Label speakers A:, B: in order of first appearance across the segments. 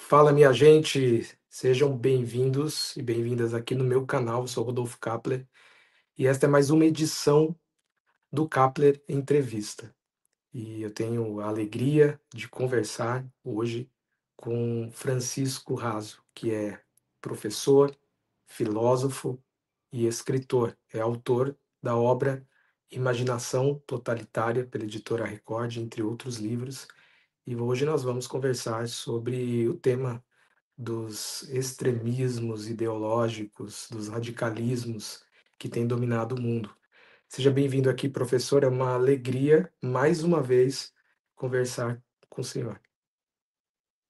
A: Fala, minha gente, sejam bem-vindos e bem-vindas aqui no meu canal. Eu sou Rodolfo Kapler e esta é mais uma edição do Kapler Entrevista. E eu tenho a alegria de conversar hoje com Francisco Raso, que é professor, filósofo e escritor. É autor da obra Imaginação Totalitária, pela editora Record, entre outros livros. E hoje nós vamos conversar sobre o tema dos extremismos ideológicos, dos radicalismos que têm dominado o mundo. Seja bem-vindo aqui, professor. É uma alegria, mais uma vez, conversar com o senhor.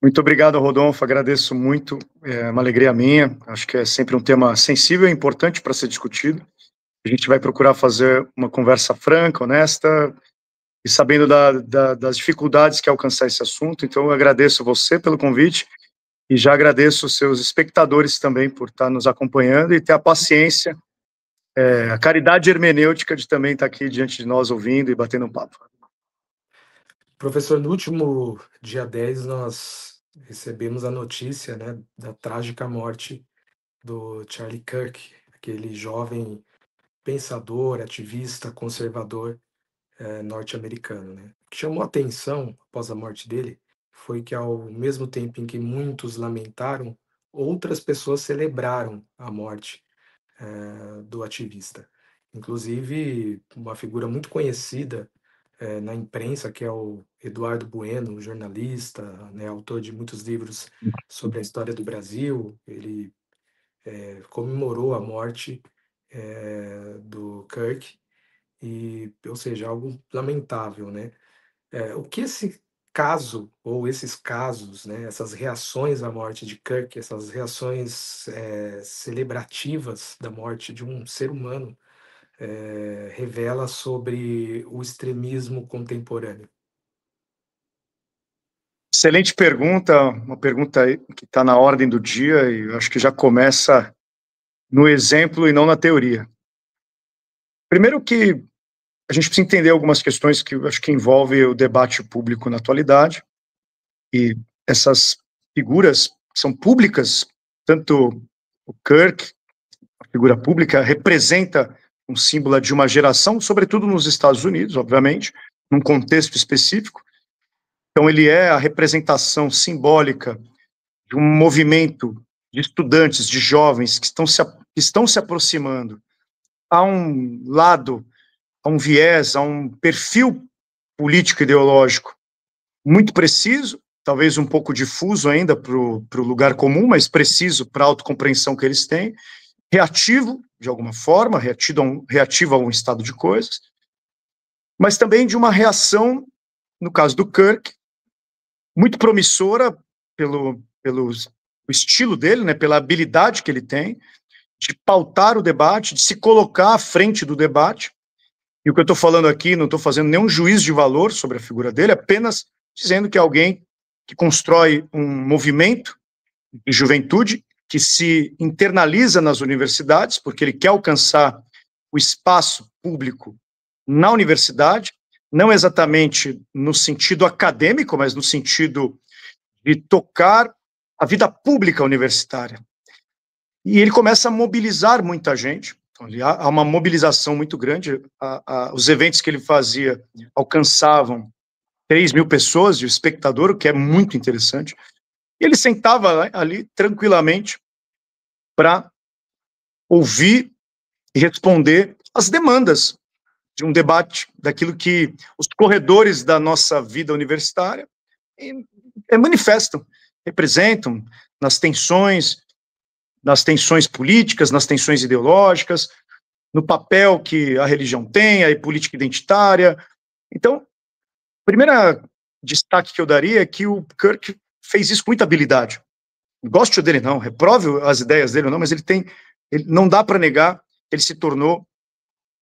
B: Muito obrigado, Rodolfo. Agradeço muito. É uma alegria minha. Acho que é sempre um tema sensível e importante para ser discutido. A gente vai procurar fazer uma conversa franca, honesta e sabendo das dificuldades que é alcançar esse assunto. Então, eu agradeço você pelo convite e já agradeço os seus espectadores também por estar nos acompanhando e ter a paciência, a caridade hermenêutica de também estar aqui diante de nós ouvindo e batendo um papo.
A: Professor, no último dia 10 nós recebemos a notícia, né, da trágica morte do Charlie Kirk, aquele jovem pensador, ativista, conservador norte-americano, né? O que chamou a atenção após a morte dele foi que, ao mesmo tempo em que muitos lamentaram, outras pessoas celebraram a morte do ativista. Inclusive, uma figura muito conhecida na imprensa, que é o Eduardo Bueno, um jornalista, né, autor de muitos livros sobre a história do Brasil. Ele comemorou a morte do Kirk, e, ou seja, algo lamentável, né? O que esse caso, ou esses casos, né, essas reações à morte de Kirk, essas reações celebrativas da morte de um ser humano, revela sobre o extremismo contemporâneo?
B: Excelente pergunta, uma pergunta que está na ordem do dia e eu acho que já começa no exemplo e não na teoria. Primeiro que a gente precisa entender algumas questões que eu acho que envolvem o debate público na atualidade, e essas figuras são públicas, tanto o Kirk, a figura pública, representa um símbolo de uma geração, sobretudo nos Estados Unidos, obviamente, num contexto específico. Então, ele é a representação simbólica de um movimento de estudantes, de jovens que estão se aproximando a um lado, a um viés, a um perfil político ideológico muito preciso, talvez um pouco difuso ainda para o lugar comum, mas preciso para a autocompreensão que eles têm, reativo, de alguma forma, reativo a um estado de coisas, mas também de uma reação, no caso do Kirk, muito promissora pelo estilo dele, né, pela habilidade que ele tem de pautar o debate, de se colocar à frente do debate. E o que eu estou falando aqui, não estou fazendo nenhum juízo de valor sobre a figura dele, apenas dizendo que é alguém que constrói um movimento de juventude que se internaliza nas universidades, porque ele quer alcançar o espaço público na universidade, não exatamente no sentido acadêmico, mas no sentido de tocar a vida pública universitária. E ele começa a mobilizar muita gente. Então, há uma mobilização muito grande. Os eventos que ele fazia alcançavam 3.000 pessoas de espectador, o que é muito interessante. E ele sentava ali tranquilamente para ouvir e responder às demandas de um debate, daquilo que os corredores da nossa vida universitária manifestam, representam nas tensões políticas, nas tensões ideológicas, no papel que a religião tem, a política identitária. Então, o primeiro destaque que eu daria é que o Kirk fez isso com muita habilidade. Não gosto dele, não, reprove as ideias dele, não, mas ele não dá para negar, ele se tornou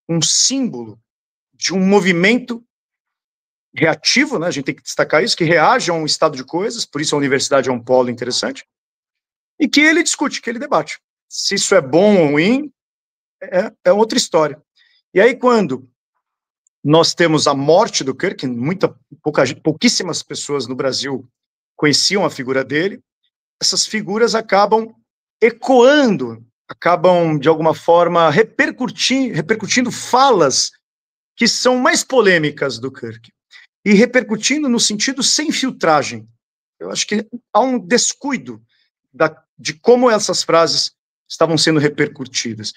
B: um símbolo de um movimento reativo, né? A gente tem que destacar isso, que reage a um estado de coisas, por isso a universidade é um polo interessante, e que ele discute, que ele debate. Se isso é bom ou ruim, é outra história. E aí, quando nós temos a morte do Kirk, pouquíssimas pessoas no Brasil conheciam a figura dele, essas figuras acabam ecoando, acabam, de alguma forma, repercutindo falas que são mais polêmicas do Kirk, e repercutindo no sentido sem filtragem. Eu acho que há um descuido de como essas frases estavam sendo repercutidas.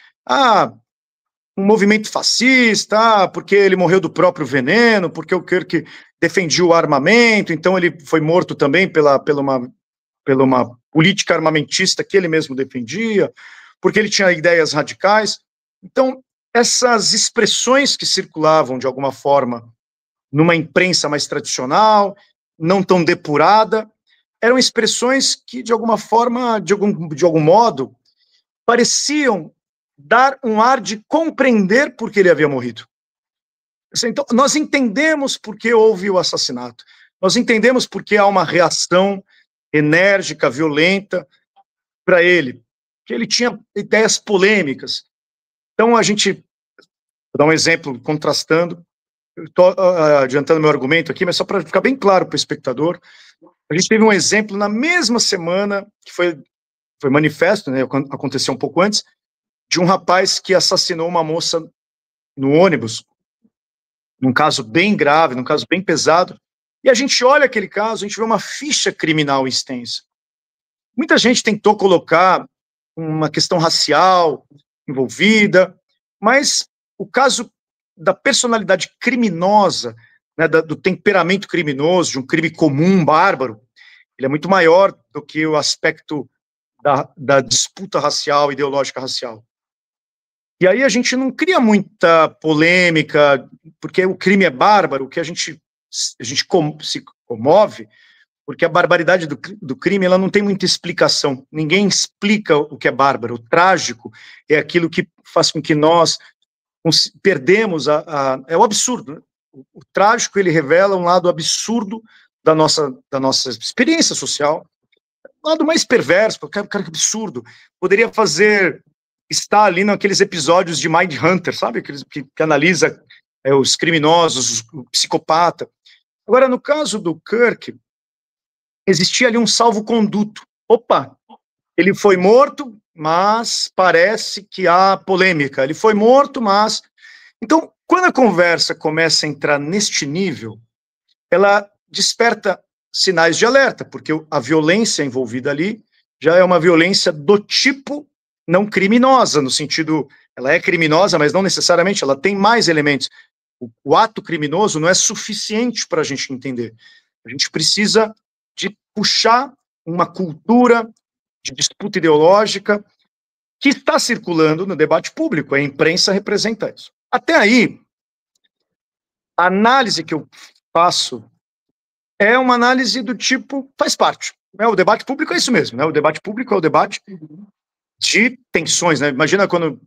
B: Um movimento fascista, porque ele morreu do próprio veneno, porque o Kirk defendia o armamento, então ele foi morto também pela uma política armamentista que ele mesmo defendia, porque ele tinha ideias radicais. Então, essas expressões que circulavam, de alguma forma, numa imprensa mais tradicional, não tão depurada, eram expressões que, de alguma forma, de algum modo, pareciam dar um ar de compreender por que ele havia morrido. Então, nós entendemos por que houve o assassinato, nós entendemos por que há uma reação enérgica, violenta para ele, que ele tinha ideias polêmicas. Então, vou dar um exemplo contrastando, estou adiantando meu argumento aqui, mas só para ficar bem claro para o espectador, a gente teve um exemplo na mesma semana, que foi manifesto, né, aconteceu um pouco antes, de um rapaz que assassinou uma moça no ônibus, num caso bem grave, num caso bem pesado, e a gente olha aquele caso, a gente vê uma ficha criminal extensa. Muita gente tentou colocar uma questão racial envolvida, mas o caso da personalidade criminosa, né, do temperamento criminoso, de um crime comum, bárbaro, ele é muito maior do que o aspecto da disputa racial, ideológica racial. E aí a gente não cria muita polêmica, porque o crime é bárbaro, que a gente se comove, porque a barbaridade do crime ela não tem muita explicação. Ninguém explica o que é bárbaro. O trágico é aquilo que faz com que nós perdemos é o absurdo. Né? O trágico ele revela um lado absurdo da nossa experiência social, um lado mais perverso, cara que absurdo. Poderia estar ali naqueles episódios de Mindhunter, sabe? Aqueles que analisa os criminosos, o psicopata. Agora, no caso do Kirk, existia ali um salvo-conduto. Opa, ele foi morto, mas parece que há polêmica. Ele foi morto, mas... Então, quando a conversa começa a entrar neste nível, ela desperta sinais de alerta, porque a violência envolvida ali já é uma violência do tipo não criminosa, no sentido, ela é criminosa, mas não necessariamente, ela tem mais elementos. O ato criminoso não é suficiente para a gente entender. A gente precisa de puxar uma cultura de disputa ideológica que está circulando no debate público, a imprensa representa isso. Até aí, a análise que eu faço é uma análise do tipo, faz parte. Né? O debate público é isso mesmo, né? O debate público é o debate de tensões, né? Imagina quando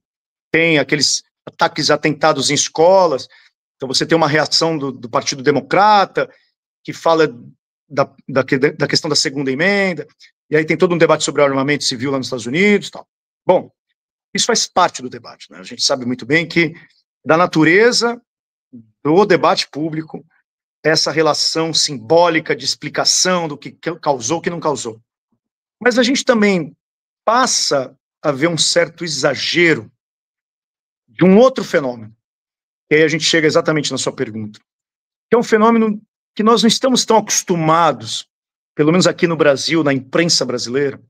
B: tem aqueles ataques, atentados em escolas, então você tem uma reação do Partido Democrata, que fala da questão da segunda emenda, e aí tem todo um debate sobre o armamento civil lá nos Estados Unidos, tal. Bom, isso faz parte do debate, né? A gente sabe muito bem que da natureza do debate público, essa relação simbólica de explicação do que causou, o que não causou. Mas a gente também passa a ver um certo exagero de um outro fenômeno, e aí a gente chega exatamente na sua pergunta, que é um fenômeno que nós não estamos tão acostumados, pelo menos aqui no Brasil, na imprensa brasileira,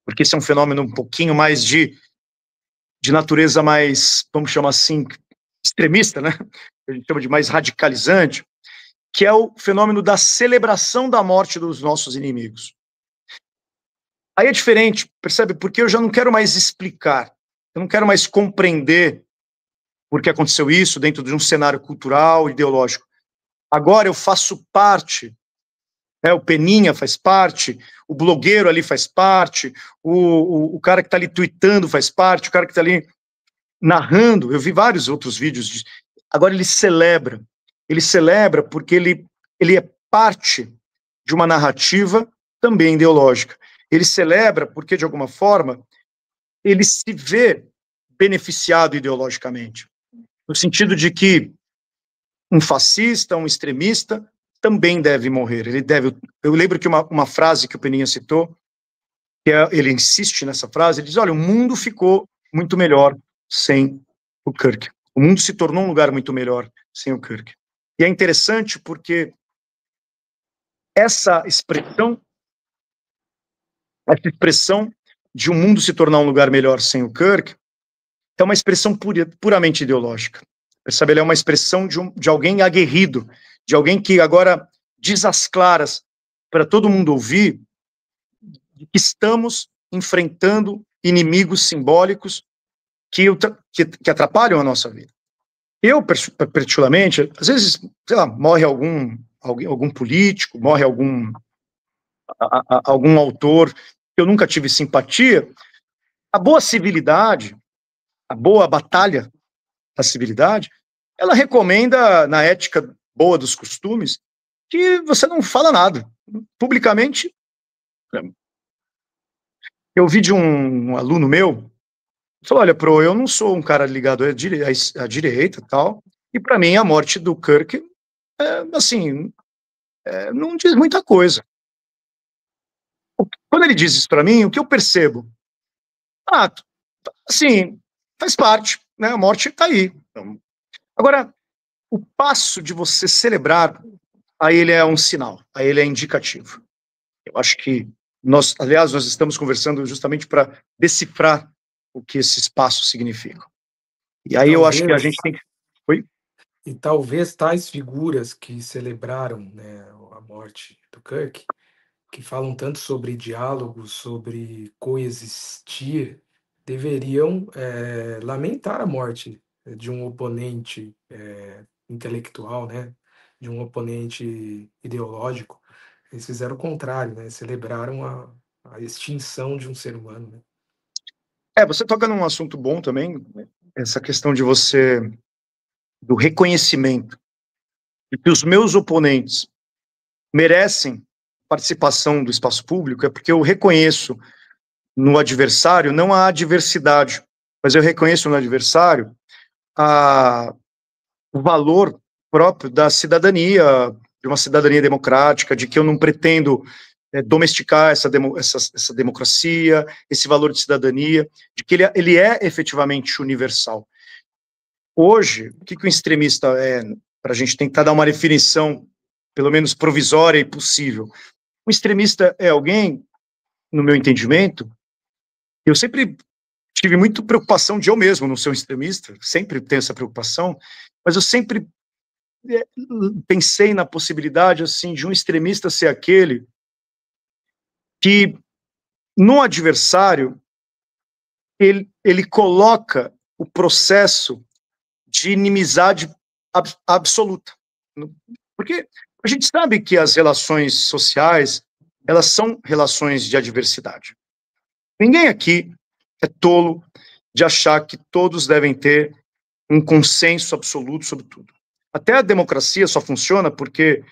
B: porque esse é um fenômeno um pouquinho mais de natureza mais, vamos chamar assim, extremista, né? A gente chama de mais radicalizante, que é o fenômeno da celebração da morte dos nossos inimigos. Aí é diferente, percebe? Porque eu já não quero mais explicar, eu não quero mais compreender por que aconteceu isso dentro de um cenário cultural, ideológico. Agora eu faço parte, né, o Peninha faz parte, o blogueiro ali faz parte, o cara que está ali tweetando faz parte, o cara que está ali narrando, eu vi vários outros vídeos, agora ele celebra porque ele é parte de uma narrativa também ideológica. Ele celebra porque, de alguma forma, ele se vê beneficiado ideologicamente, no sentido de que um fascista, um extremista, também deve morrer. Eu lembro que uma frase que o Peninha citou, ele insiste nessa frase, ele diz, olha, o mundo ficou muito melhor sem o Kirk. O mundo se tornou um lugar muito melhor sem o Kirk. E é interessante porque essa expressão de um mundo se tornar um lugar melhor sem o Kirk é uma expressão puramente ideológica. Percebe? Ele é uma expressão de alguém aguerrido, de alguém que agora diz às claras para todo mundo ouvir que estamos enfrentando inimigos simbólicos que atrapalham a nossa vida. Eu, particularmente, às vezes, sei lá, morre algum político, morre algum autor que eu nunca tive simpatia, a boa civilidade, a boa batalha da civilidade, ela recomenda, na ética boa dos costumes, que você não fala nada. Publicamente, eu vi de um aluno meu, falou, olha, eu não sou um cara ligado à direita e tal, e para mim a morte do Kirk, assim, não diz muita coisa. Quando ele diz isso para mim, o que eu percebo? Assim, faz parte, né? A morte está aí. Agora, o passo de você celebrar, aí ele é um sinal, aí ele é indicativo. Eu acho que nós estamos conversando justamente para decifrar o que esses passos significam. E aí eu acho que a gente tem que... Oi?
A: E talvez tais figuras que celebraram, né, a morte do Kirk, que falam tanto sobre diálogo, sobre coexistir, deveriam lamentar a morte de um oponente intelectual, né, de um oponente ideológico. Eles fizeram o contrário, né, celebraram a extinção de um ser humano. Né?
B: Você toca num assunto bom também, né? Essa questão do reconhecimento de que os meus oponentes merecem participação do espaço público, é porque eu reconheço no adversário não a adversidade, mas eu reconheço no adversário o valor próprio da cidadania, de uma cidadania democrática, de que eu não pretendo domesticar essa democracia, esse valor de cidadania, de que ele é efetivamente universal. Hoje, o que o extremista é, para a gente tentar dar uma definição, pelo menos provisória e possível, o extremista é alguém, no meu entendimento, eu sempre tive muita preocupação de eu mesmo não ser um extremista, sempre tenho essa preocupação, mas eu sempre pensei na possibilidade, assim, de um extremista ser aquele que, no adversário, ele coloca o processo de inimizade absoluta. Porque a gente sabe que as relações sociais, elas são relações de adversidade. Ninguém aqui é tolo de achar que todos devem ter um consenso absoluto sobre tudo. Até a democracia só funciona porque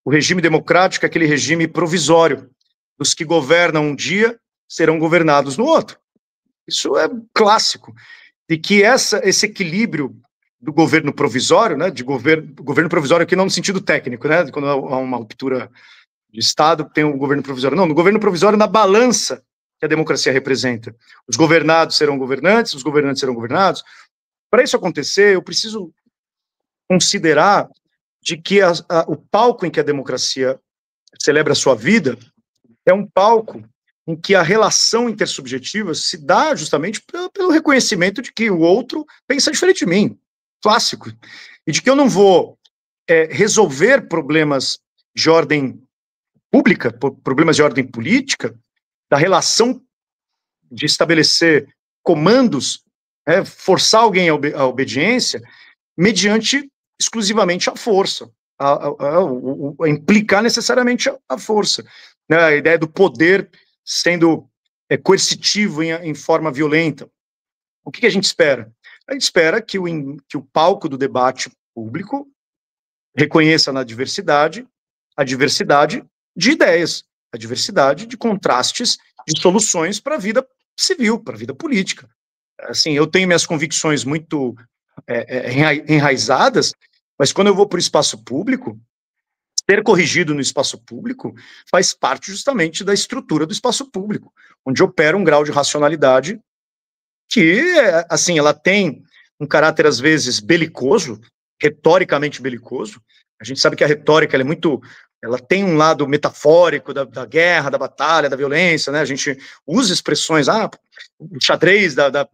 B: o regime democrático é aquele regime provisório. Os que governam um dia serão governados no outro. Isso é clássico. E que esse equilíbrio do governo provisório, né, de governo provisório aqui não no sentido técnico, né, quando há uma ruptura de Estado, tem o governo provisório. Não, no governo provisório, na balança que a democracia representa. Os governados serão governantes, os governantes serão governados. Para isso acontecer, eu preciso considerar de que o palco em que a democracia celebra a sua vida é um palco em que a relação intersubjetiva se dá justamente pelo reconhecimento de que o outro pensa diferente de mim, clássico, e de que eu não vou resolver problemas de ordem pública, problemas de ordem política, da relação de estabelecer comandos, forçar alguém à obediência, mediante exclusivamente a força, a implicar necessariamente a força, né? A ideia do poder sendo coercitivo em forma violenta. O que a gente espera? A gente espera que o palco do debate público reconheça na diversidade a diversidade de ideias, a diversidade de contrastes, de soluções para a vida civil, para a vida política. Assim, eu tenho minhas convicções muito enraizadas, mas quando eu vou para o espaço público, ser corrigido no espaço público faz parte justamente da estrutura do espaço público, onde opera um grau de racionalidade que, assim, ela tem um caráter, às vezes, belicoso, retoricamente belicoso. A gente sabe que a retórica ela é muito. Ela tem um lado metafórico da guerra, da batalha, da violência, né? A gente usa expressões, o xadrez da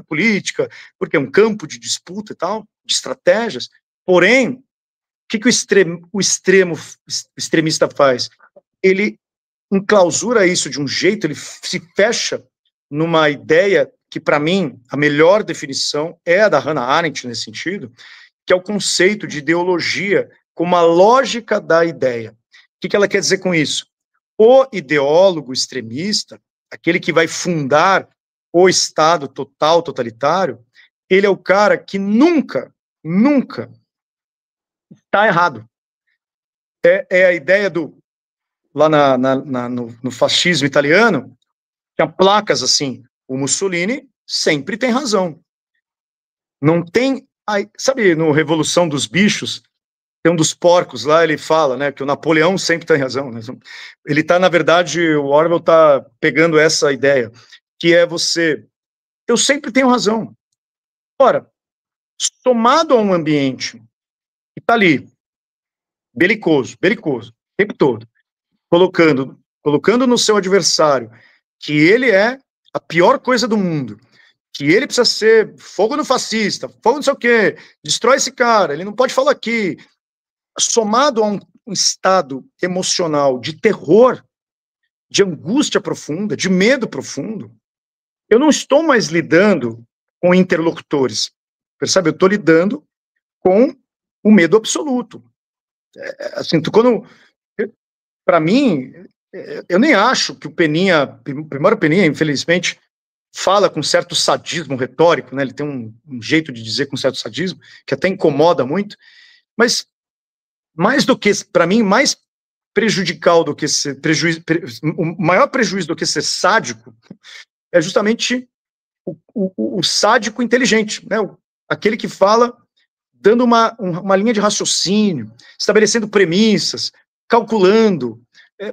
B: política, porque é um campo de disputa e tal, de estratégias. Porém, o que o extremista faz? Ele enclausura isso de um jeito, ele se fecha numa ideia que, para mim, a melhor definição é a da Hannah Arendt nesse sentido, que é o conceito de ideologia como a lógica da ideia. O que ela quer dizer com isso? O ideólogo extremista, aquele que vai fundar o Estado total, totalitário, ele é o cara que nunca está errado. É a ideia do, lá no fascismo italiano, tinha placas assim, o Mussolini sempre tem razão. Não tem, sabe, no Revolução dos Bichos, tem um dos porcos lá, ele fala, né, que o Napoleão sempre tem razão, né? Ele tá, na verdade, o Orwell tá pegando essa ideia, que é eu sempre tenho razão. Ora, somado a um ambiente que tá ali, belicoso, o tempo todo, colocando no seu adversário que ele é a pior coisa do mundo, que ele precisa ser fogo no fascista, fogo não sei o quê, destrói esse cara, ele não pode falar aqui, somado a um estado emocional de terror, de angústia profunda, de medo profundo, eu não estou mais lidando com interlocutores, percebe? Eu estou lidando com o medo absoluto. Assim, para mim, eu nem acho que o primeiro Peninha, infelizmente, fala com certo sadismo retórico, né? Ele tem um jeito de dizer com certo sadismo, que até incomoda muito, mas mais do que, para mim, mais prejudicial do que ser o maior prejuízo do que ser sádico é justamente o sádico inteligente, né? Aquele que fala dando uma linha de raciocínio, estabelecendo premissas, calculando,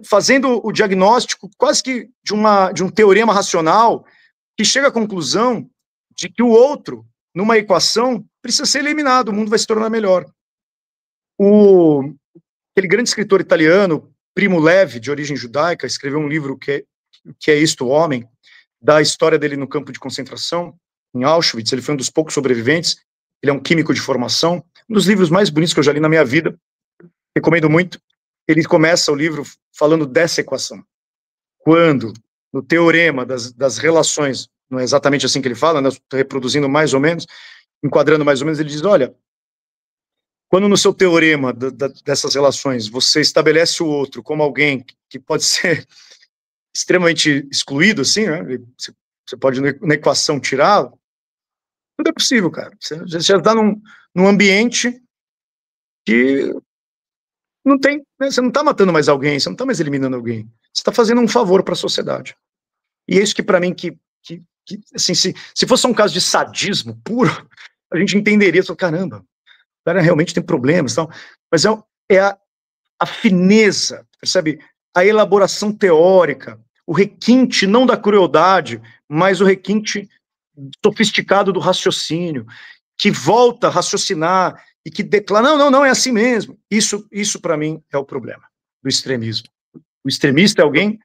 B: fazendo o diagnóstico quase que de um teorema racional que chega à conclusão de que o outro, numa equação, precisa ser eliminado, o mundo vai se tornar melhor. Aquele grande escritor italiano, Primo Levi, de origem judaica, escreveu um livro que é Isto, o Homem, da história dele no campo de concentração, em Auschwitz. Ele foi um dos poucos sobreviventes, ele é um químico de formação, um dos livros mais bonitos que eu já li na minha vida, recomendo muito. Ele começa o livro falando dessa equação. Quando, no teorema das relações, não é exatamente assim que ele fala, né, estou reproduzindo mais ou menos, enquadrando mais ou menos, ele diz, olha, quando no seu teorema dessas relações você estabelece o outro como alguém que pode ser extremamente excluído, assim, né, você pode na equação tirá-lo, tudo é possível, cara. Você já está num ambiente que não tem, né, você não está matando mais alguém, você não está mais eliminando alguém, você está fazendo um favor para a sociedade. E é isso que, para mim, assim, se fosse um caso de sadismo puro, a gente entenderia, só, caramba, o cara realmente tem problemas, tal, mas é a fineza, percebe? A elaboração teórica, o requinte não da crueldade, mas o requinte sofisticado do raciocínio, que volta a raciocinar e que declara, não, é assim mesmo. Isso para mim é o problema do extremismo. O extremista é alguém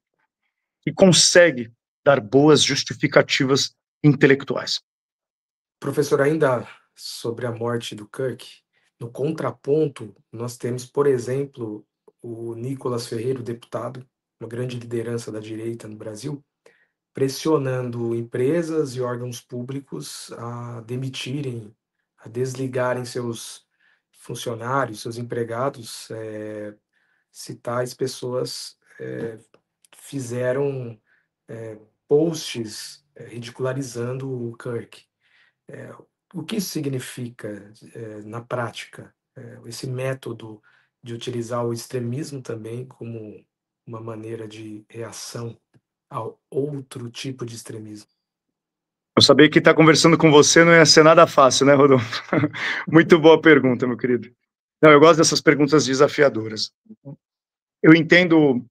B: que consegue dar boas justificativas intelectuais.
A: Professor, ainda sobre a morte do Kirk, no contraponto, nós temos, por exemplo, o Nicolas Ferreira, o deputado, uma grande liderança da direita no Brasil, pressionando empresas e órgãos públicos a demitirem, a desligarem seus funcionários, seus empregados, se tais pessoas fizeram posts ridicularizando o Kirk. O que isso significa na prática? Esse método de utilizar o extremismo também como uma maneira de reação ao outro tipo de extremismo.
B: Eu sabia que estar conversando com você não ia ser nada fácil, né, Rodolfo? Muito boa pergunta, meu querido. Não, eu gosto dessas perguntas desafiadoras. Eu entendo,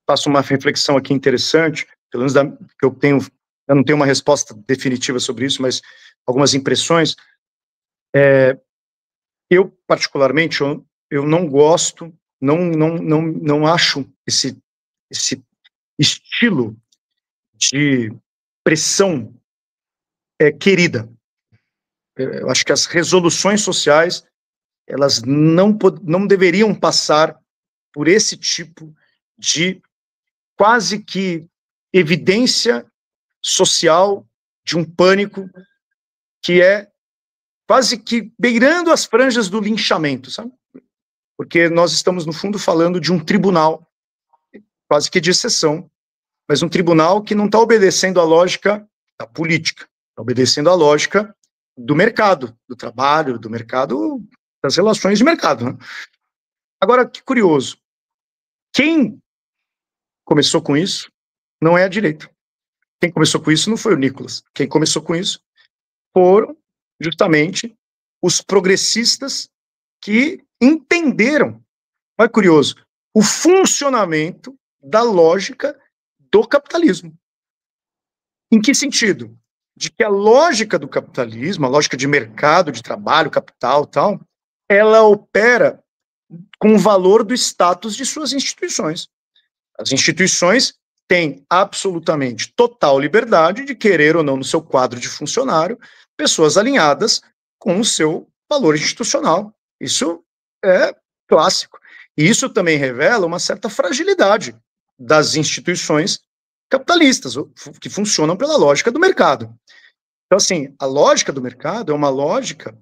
B: faço uma reflexão aqui interessante, pelo menos que eu não tenho uma resposta definitiva sobre isso, mas algumas impressões. Eu, particularmente, eu não gosto, não acho esse estilo de pressão querida. Eu acho que as resoluções sociais, elas não deveriam passar por esse tipo de quase que evidência social de um pânico que é quase que beirando as franjas do linchamento, sabe? Porque nós estamos, no fundo, falando de um tribunal, quase que de exceção, mas um tribunal que não está obedecendo à lógica da política, está obedecendo à lógica do mercado, do trabalho, do mercado, das relações de mercado. Né? Agora, que curioso, quem começou com isso não é a direita. Quem começou com isso não foi o Nicolas. Quem começou com isso foram justamente os progressistas que entenderam, olha curioso, o funcionamento da lógica do capitalismo. Em que sentido? De que a lógica do capitalismo, a lógica de mercado, de trabalho, capital, tal, ela opera com o valor do status de suas instituições. As instituições têm absolutamente total liberdade de querer ou não no seu quadro de funcionário pessoas alinhadas com o seu valor institucional. Isso é clássico. E isso também revela uma certa fragilidade das instituições capitalistas, que funcionam pela lógica do mercado. Então, assim, a lógica do mercado é uma lógica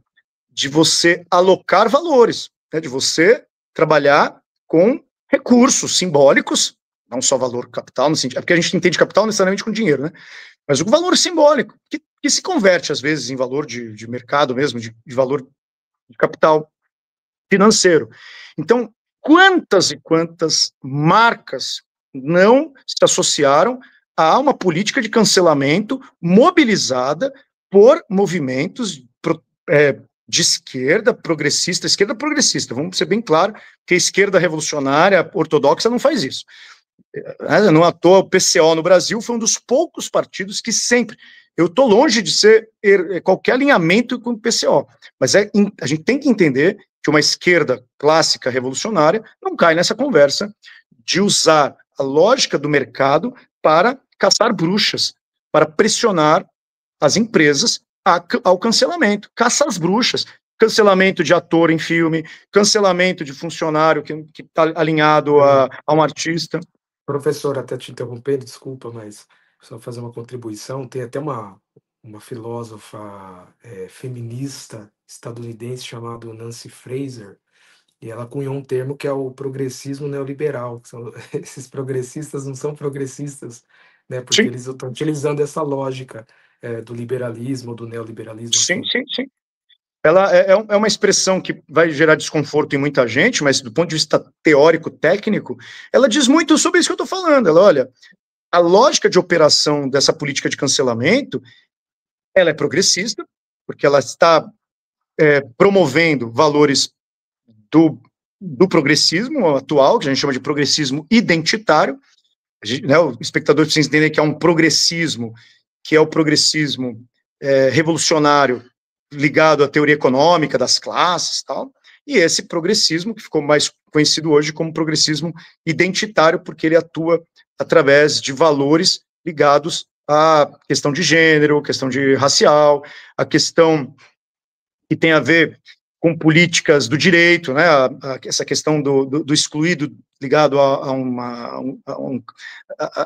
B: de você alocar valores, né, de você trabalhar com recursos simbólicos, não só valor capital, no sentido, é porque a gente entende capital necessariamente com dinheiro, né? Mas o valor simbólico, que se converte, às vezes, em valor de mercado mesmo, de valor de capital financeiro. Então, quantas e quantas marcas não se associaram a uma política de cancelamento mobilizada por movimentos de esquerda progressista, vamos ser bem claro, que a esquerda revolucionária ortodoxa não faz isso. Não à toa, o PCO no Brasil foi um dos poucos partidos que sempre. Eu estou longe de ser qualquer alinhamento com o PCO, mas a gente tem que entender que uma esquerda clássica revolucionária não cai nessa conversa de usar a lógica do mercado para caçar bruxas, para pressionar as empresas ao cancelamento. Caça às bruxas. Cancelamento de ator em filme, cancelamento de funcionário que está alinhado a um artista.
A: Professor, até te interrompendo, desculpa, mas só fazer uma contribuição. Tem até uma filósofa feminista estadunidense chamada Nancy Fraser, e ela cunhou um termo que é o progressismo neoliberal. Esses progressistas não são progressistas, né, porque
B: Sim,
A: eles estão utilizando essa lógica do liberalismo, do neoliberalismo,
B: sim,
A: enfim.
B: sim, sim. Ela é uma expressão que vai gerar desconforto em muita gente, mas do ponto de vista teórico, técnico, ela diz muito sobre isso que eu estou falando. Ela, olha, a lógica de operação dessa política de cancelamento, ela é progressista, porque ela está promovendo valores do progressismo atual, que a gente chama de progressismo identitário. Né, o espectador precisa entender que é um progressismo, que é o progressismo revolucionário ligado à teoria econômica das classes e tal, e esse progressismo que ficou mais conhecido hoje como progressismo identitário, porque ele atua através de valores ligados à questão de gênero, questão de racial, a questão que tem a ver com políticas do direito, né, essa questão do excluído ligado a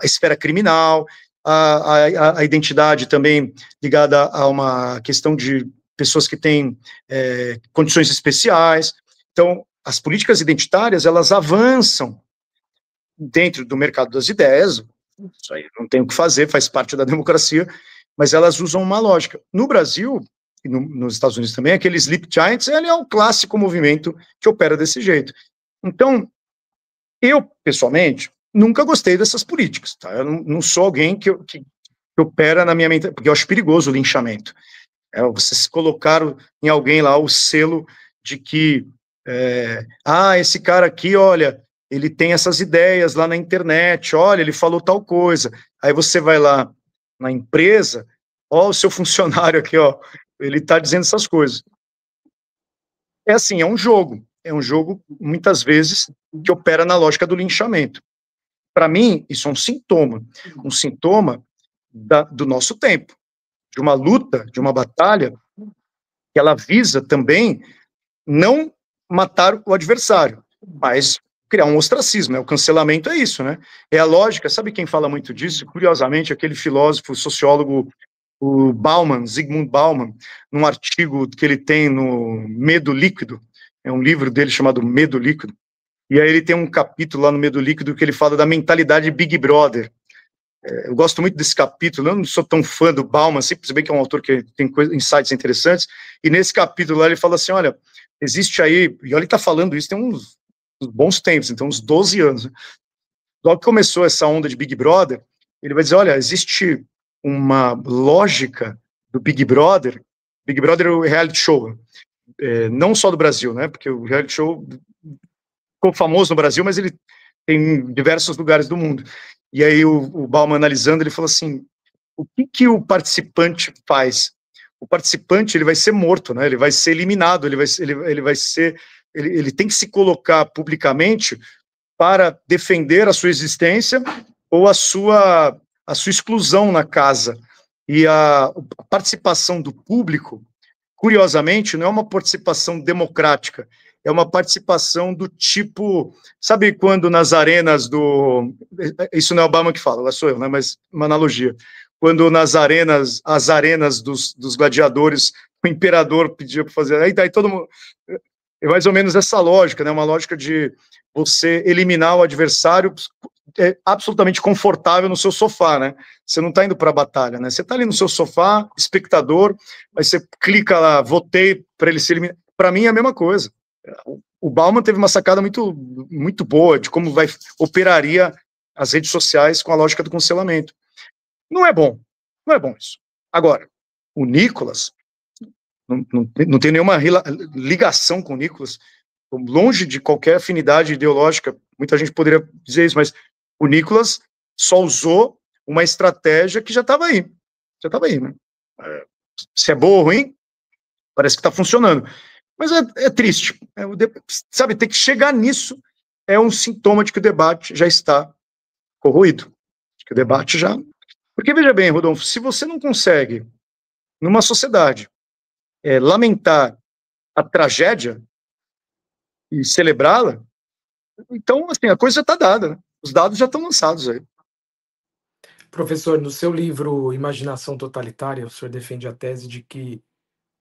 B: esfera criminal, a identidade também ligada a uma questão de pessoas que têm condições especiais. Então, as políticas identitárias, elas avançam dentro do mercado das ideias, isso aí não tem o que fazer, faz parte da democracia, mas elas usam uma lógica. No Brasil, e nos Estados Unidos também, aquele Sleep Giants, ele é um clássico movimento que opera desse jeito. Então, eu, pessoalmente, nunca gostei dessas políticas, tá? Eu não sou alguém que opera na minha mente, porque eu acho perigoso o linchamento. Você se colocar em alguém lá o selo de que, esse cara aqui, olha, ele tem essas ideias lá na internet, olha, ele falou tal coisa. Aí você vai lá na empresa, ó, o seu funcionário aqui, ó, ele está dizendo essas coisas. É assim, é um jogo, muitas vezes, que opera na lógica do linchamento. Para mim, isso é um sintoma do nosso tempo, de uma luta, de uma batalha, que ela visa também não matar o adversário, mas criar um ostracismo, né? O cancelamento é isso, né? É a lógica, sabe quem fala muito disso? Curiosamente, aquele filósofo, sociólogo, o Bauman, Zygmunt Bauman, num artigo que ele tem no Medo Líquido, é um livro dele chamado Medo Líquido, e aí ele tem um capítulo lá no Medo Líquido que ele fala da mentalidade Big Brother. Eu gosto muito desse capítulo, eu não sou tão fã do Bauman, assim, se bem que é um autor que tem insights interessantes, e nesse capítulo lá ele fala assim, olha, existe aí, e olha, ele está falando isso tem uns bons tempos, então uns 12 anos, né? Logo que começou essa onda de Big Brother, ele vai dizer, olha, existe uma lógica do Big Brother é o reality show, não só do Brasil, né, porque o reality show ficou famoso no Brasil, mas ele tem em diversos lugares do mundo. E aí o Bauman analisando, ele falou assim, o que o participante faz? O participante, ele vai ser morto, né? Ele vai ser eliminado, ele tem que se colocar publicamente para defender a sua existência ou a sua exclusão na casa. E a participação do público, curiosamente, não é uma participação democrática, é uma participação do tipo, sabe quando nas arenas do, isso não é o Obama que fala, sou eu, né, mas uma analogia, quando nas arenas, as arenas dos gladiadores, o imperador pedia para fazer, aí todo mundo, é mais ou menos essa lógica, né, uma lógica de você eliminar o adversário absolutamente confortável no seu sofá, né? Você não está indo para a batalha, né? Você está ali no seu sofá, espectador, aí você clica lá, votei para ele se eliminar. Para mim é a mesma coisa. O Bauman teve uma sacada muito, muito boa de como operaria as redes sociais com a lógica do cancelamento. Não é bom isso. Agora, o Nicolas, não tem nenhuma ligação com o Nicolas, longe de qualquer afinidade ideológica, muita gente poderia dizer isso, mas o Nicolas só usou uma estratégia que já estava aí, né? Se é boa ou ruim, parece que está funcionando. Mas é triste. Sabe, ter que chegar nisso é um sintoma de que o debate já está corroído. Que o debate já... Porque, veja bem, Rodolfo, se você não consegue, numa sociedade, lamentar a tragédia e celebrá-la, então, assim, a coisa já está dada, né? Os dados já estão lançados aí.
A: Professor, no seu livro Imaginação Totalitária, o senhor defende a tese de que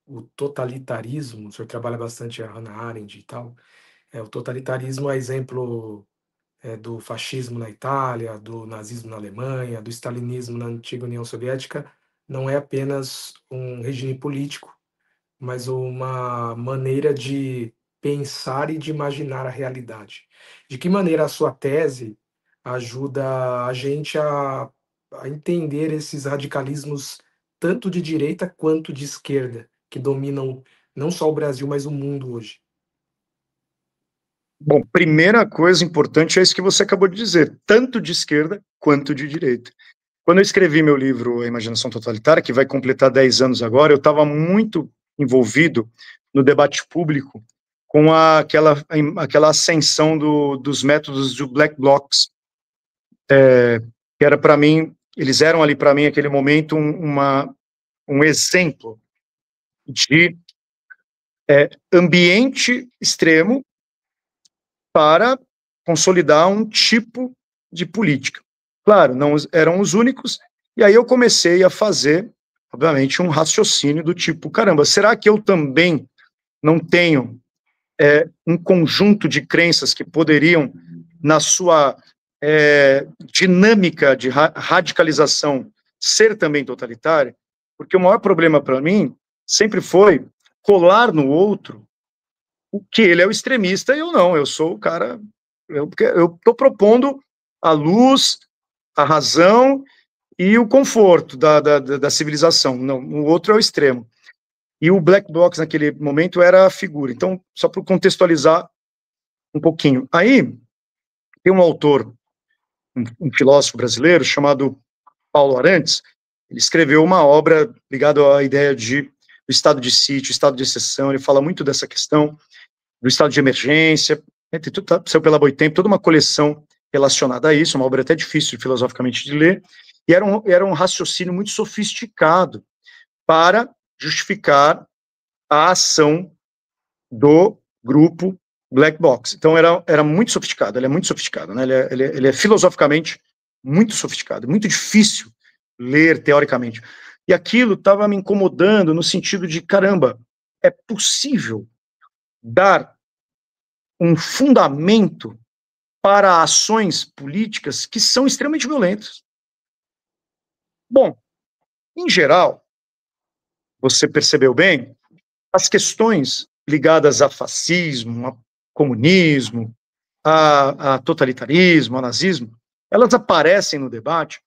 A: o totalitarismo, o senhor trabalha bastante a Hannah Arendt e tal, o totalitarismo é exemplo do fascismo na Itália, do nazismo na Alemanha, do stalinismo na antiga União Soviética, não é apenas um regime político, mas uma maneira de pensar e de imaginar a realidade. De que maneira a sua tese ajuda a gente a entender esses radicalismos tanto de direita quanto de esquerda, que dominam não só o Brasil, mas o mundo hoje?
B: Bom, primeira coisa importante é isso que você acabou de dizer, tanto de esquerda quanto de direita. Quando eu escrevi meu livro A Imaginação Totalitária, que vai completar 10 anos agora, eu estava muito envolvido no debate público com aquela ascensão dos métodos do Black Blocs, que era para mim, eles eram ali para mim, naquele momento, um exemplo de ambiente extremo para consolidar um tipo de política. Claro, não eram os únicos, e aí eu comecei a fazer, obviamente, um raciocínio do tipo, caramba, será que eu também não tenho um conjunto de crenças que poderiam, na sua dinâmica de radicalização, ser também totalitária? Porque o maior problema para mim sempre foi colar no outro o que ele é o extremista e eu não, eu sou o cara, eu estou propondo a luz, a razão e o conforto da civilização, não, o outro é o extremo. e o black box naquele momento era a figura. Então, só para contextualizar um pouquinho. Aí, tem um autor, um filósofo brasileiro, chamado Paulo Arantes. Ele escreveu uma obra ligada à ideia do estado de sítio, estado de exceção. Ele fala muito dessa questão do estado de emergência, né, saiu pela Boitempo, toda uma coleção relacionada a isso, uma obra até difícil filosoficamente de ler, e era um raciocínio muito sofisticado para justificar a ação do grupo Black Box. Então era muito sofisticado, ele é muito sofisticado, né? Ele é filosoficamente muito sofisticado, muito difícil ler teoricamente. E aquilo estava me incomodando no sentido de, caramba, é possível dar um fundamento para ações políticas que são extremamente violentas. Bom, em geral, você percebeu bem, as questões ligadas a fascismo, a comunismo, a totalitarismo, a nazismo, elas aparecem no debate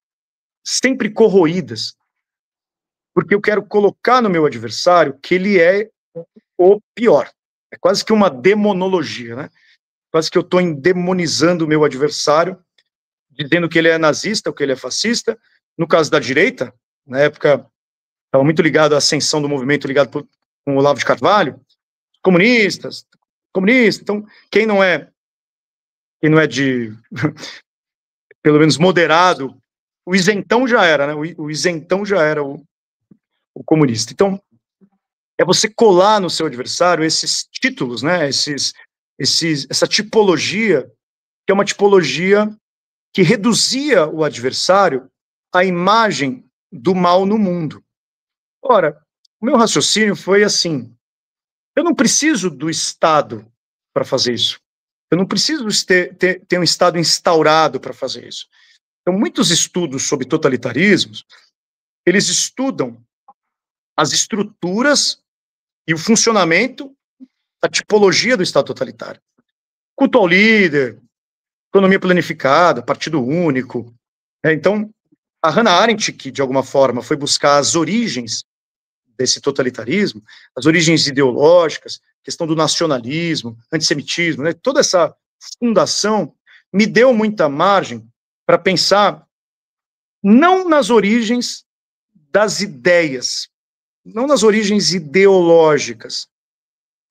B: sempre corroídas, porque eu quero colocar no meu adversário que ele é o pior. É quase que uma demonologia, né? Quase que eu estou endemonizando o meu adversário, dizendo que ele é nazista ou que ele é fascista. No caso da direita, na época, estava muito ligado à ascensão do movimento ligado com o Olavo de Carvalho, comunistas. Então, quem não é de, pelo menos, moderado, o isentão já era, né? O isentão já era o comunista. Então, é você colar no seu adversário esses títulos, né? Essa tipologia, que é uma tipologia que reduzia o adversário à imagem do mal no mundo. Ora, o meu raciocínio foi assim: eu não preciso do Estado para fazer isso. Eu não preciso ter um Estado instaurado para fazer isso. Então, muitos estudos sobre totalitarismos, eles estudam as estruturas e o funcionamento, a tipologia do Estado totalitário. Culto ao líder, economia planificada, partido único. Então, a Hannah Arendt, que de alguma forma foi buscar as origens desse totalitarismo, as origens ideológicas, questão do nacionalismo, antissemitismo, né, toda essa fundação me deu muita margem para pensar não nas origens das ideias, não nas origens ideológicas,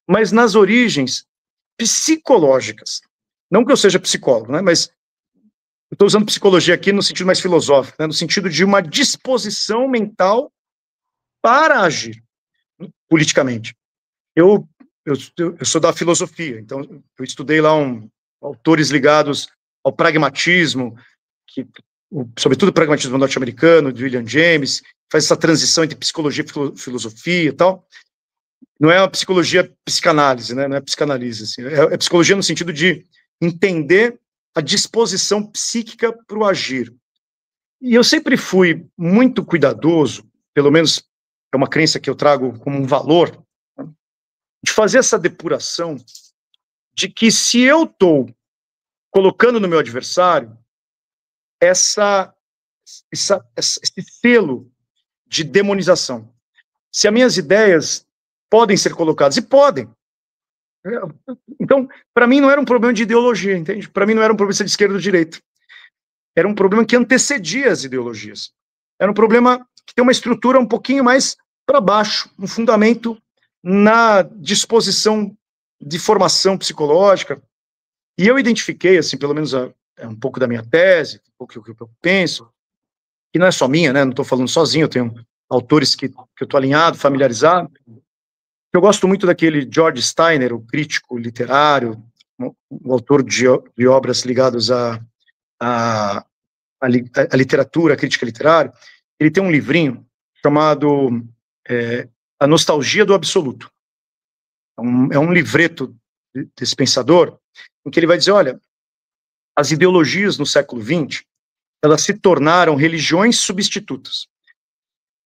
B: mas nas origens psicológicas. Não que eu seja psicólogo, né, mas eu estou usando psicologia aqui no sentido mais filosófico, né, no sentido de uma disposição mental para agir politicamente. Eu sou da filosofia, então eu estudei lá autores ligados ao pragmatismo, sobretudo o pragmatismo norte-americano, de William James, faz essa transição entre psicologia e filosofia e tal. Não é uma psicologia psicanálise, né? Não é psicanálise, assim. É psicologia no sentido de entender a disposição psíquica para o agir. E eu sempre fui muito cuidadoso, pelo menos é uma crença que eu trago como um valor, né, de fazer essa depuração de que se eu estou colocando no meu adversário esse selo de demonização, se as minhas ideias podem ser colocadas, e podem. Então, para mim não era um problema de ideologia, entende? Para mim não era um problema de esquerda ou direita. Era um problema que antecedia as ideologias. Era um problema que tem uma estrutura um pouquinho mais para baixo, um fundamento na disposição de formação psicológica. E eu identifiquei, assim, pelo menos um pouco da minha tese, um pouco do que eu penso, que não é só minha, né? Não estou falando sozinho, eu tenho autores que eu estou alinhado, familiarizado. Eu gosto muito daquele George Steiner, o crítico literário, o autor de obras ligadas à literatura, à crítica literária. Ele tem um livrinho chamado A Nostalgia do Absoluto. É um livreto desse pensador, em que ele vai dizer, olha, as ideologias no século XX, elas se tornaram religiões substitutas.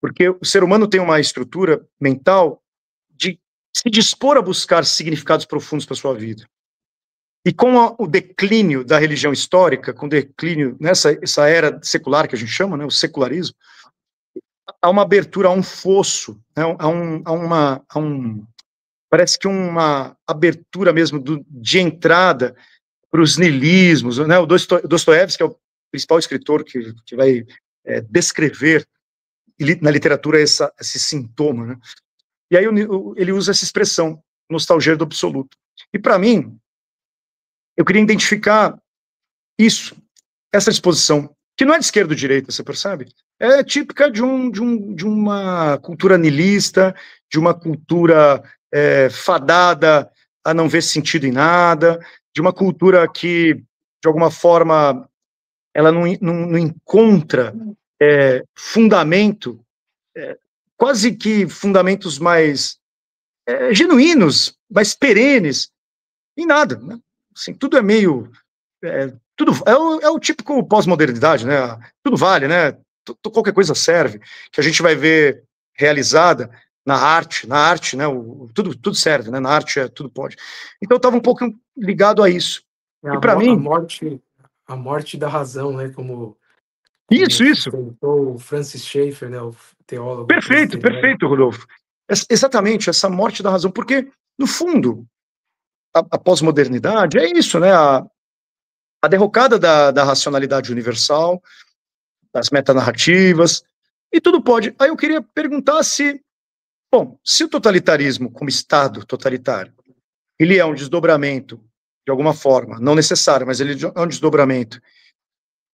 B: Porque o ser humano tem uma estrutura mental de se dispor a buscar significados profundos para a sua vida. E com o declínio da religião histórica, com o declínio nessa era secular que a gente chama, né, o secularismo, há uma abertura, há um fosso, né, parece que uma abertura mesmo de entrada para os niilismos, né? O Dostoiévski é o principal escritor que vai descrever na literatura esse sintoma, né? E aí ele usa essa expressão, nostalgia do absoluto. E para mim, eu queria identificar isso, essa disposição, que não é de esquerda ou direita, você percebe? É típica de uma cultura niilista, de uma cultura fadada a não ver sentido em nada, de uma cultura que, de alguma forma, ela não encontra fundamento, quase que fundamentos mais genuínos, mais perenes, em nada, né? Assim, tudo é meio... tudo é o típico pós-modernidade, né? Tudo vale, né? Qualquer coisa serve, que a gente vai ver realizada na arte, né? Tudo serve, né? Na arte tudo pode. Então eu estava um pouco ligado a isso.
A: É
B: E para mim,
A: a morte da razão, né, como
B: isso,
A: sustentou o Francis Schaeffer, né, o teólogo presbiteriano.
B: perfeito, Rodolfo. Exatamente, essa morte da razão, porque, no fundo, a pós-modernidade é isso, né? A derrocada da racionalidade universal, das metanarrativas, e tudo pode. Aí eu queria perguntar se o totalitarismo, como Estado totalitário, ele é um desdobramento, de alguma forma, não necessário, mas ele é um desdobramento,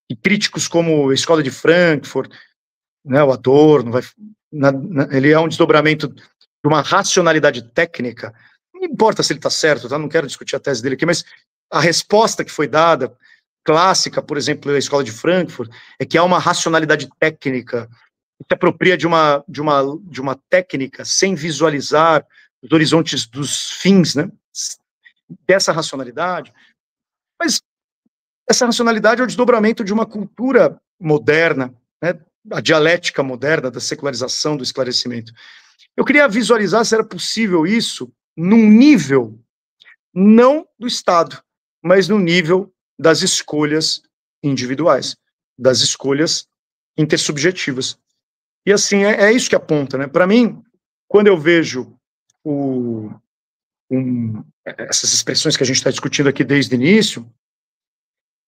B: e críticos como a Escola de Frankfurt, né, o Adorno, ele é um desdobramento de uma racionalidade técnica, não importa se ele está certo, tá? Não quero discutir a tese dele aqui, mas a resposta que foi dada, clássica, por exemplo, da Escola de Frankfurt, é que há uma racionalidade técnica que se apropria de uma técnica sem visualizar os horizontes dos fins, né, dessa racionalidade. Mas essa racionalidade é o desdobramento de uma cultura moderna, né, a dialética moderna da secularização, do esclarecimento. Eu queria visualizar se era possível isso num nível não do Estado, mas no nível das escolhas individuais, das escolhas intersubjetivas. E assim, é isso que aponta, né? Para mim, quando eu vejo essas expressões que a gente está discutindo aqui desde o início,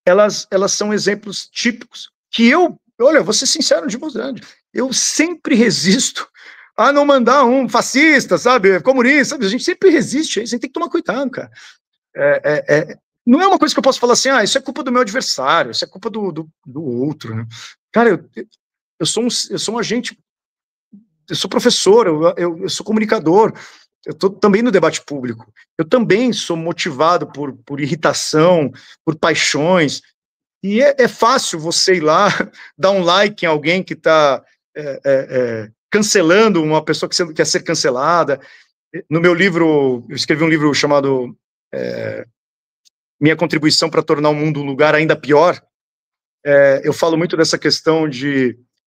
B: elas são exemplos típicos que olha, vou ser sincero de verdade, eu sempre resisto a não mandar um fascista, sabe, comunista, sabe? A gente sempre resiste, a gente tem que tomar cuidado, cara. Não é uma coisa que eu posso falar assim, isso é culpa do meu adversário, isso é culpa do outro, né? Cara, eu sou um agente, eu sou professor, eu sou comunicador, eu estou também no debate público, eu também sou motivado por irritação, por paixões, e é fácil você ir lá, dar um like em alguém que está cancelando uma pessoa que quer ser cancelada. No meu livro, eu escrevi um livro chamado Minha Contribuição para Tornar o Mundo um Lugar Ainda Pior. Eu falo muito dessa questão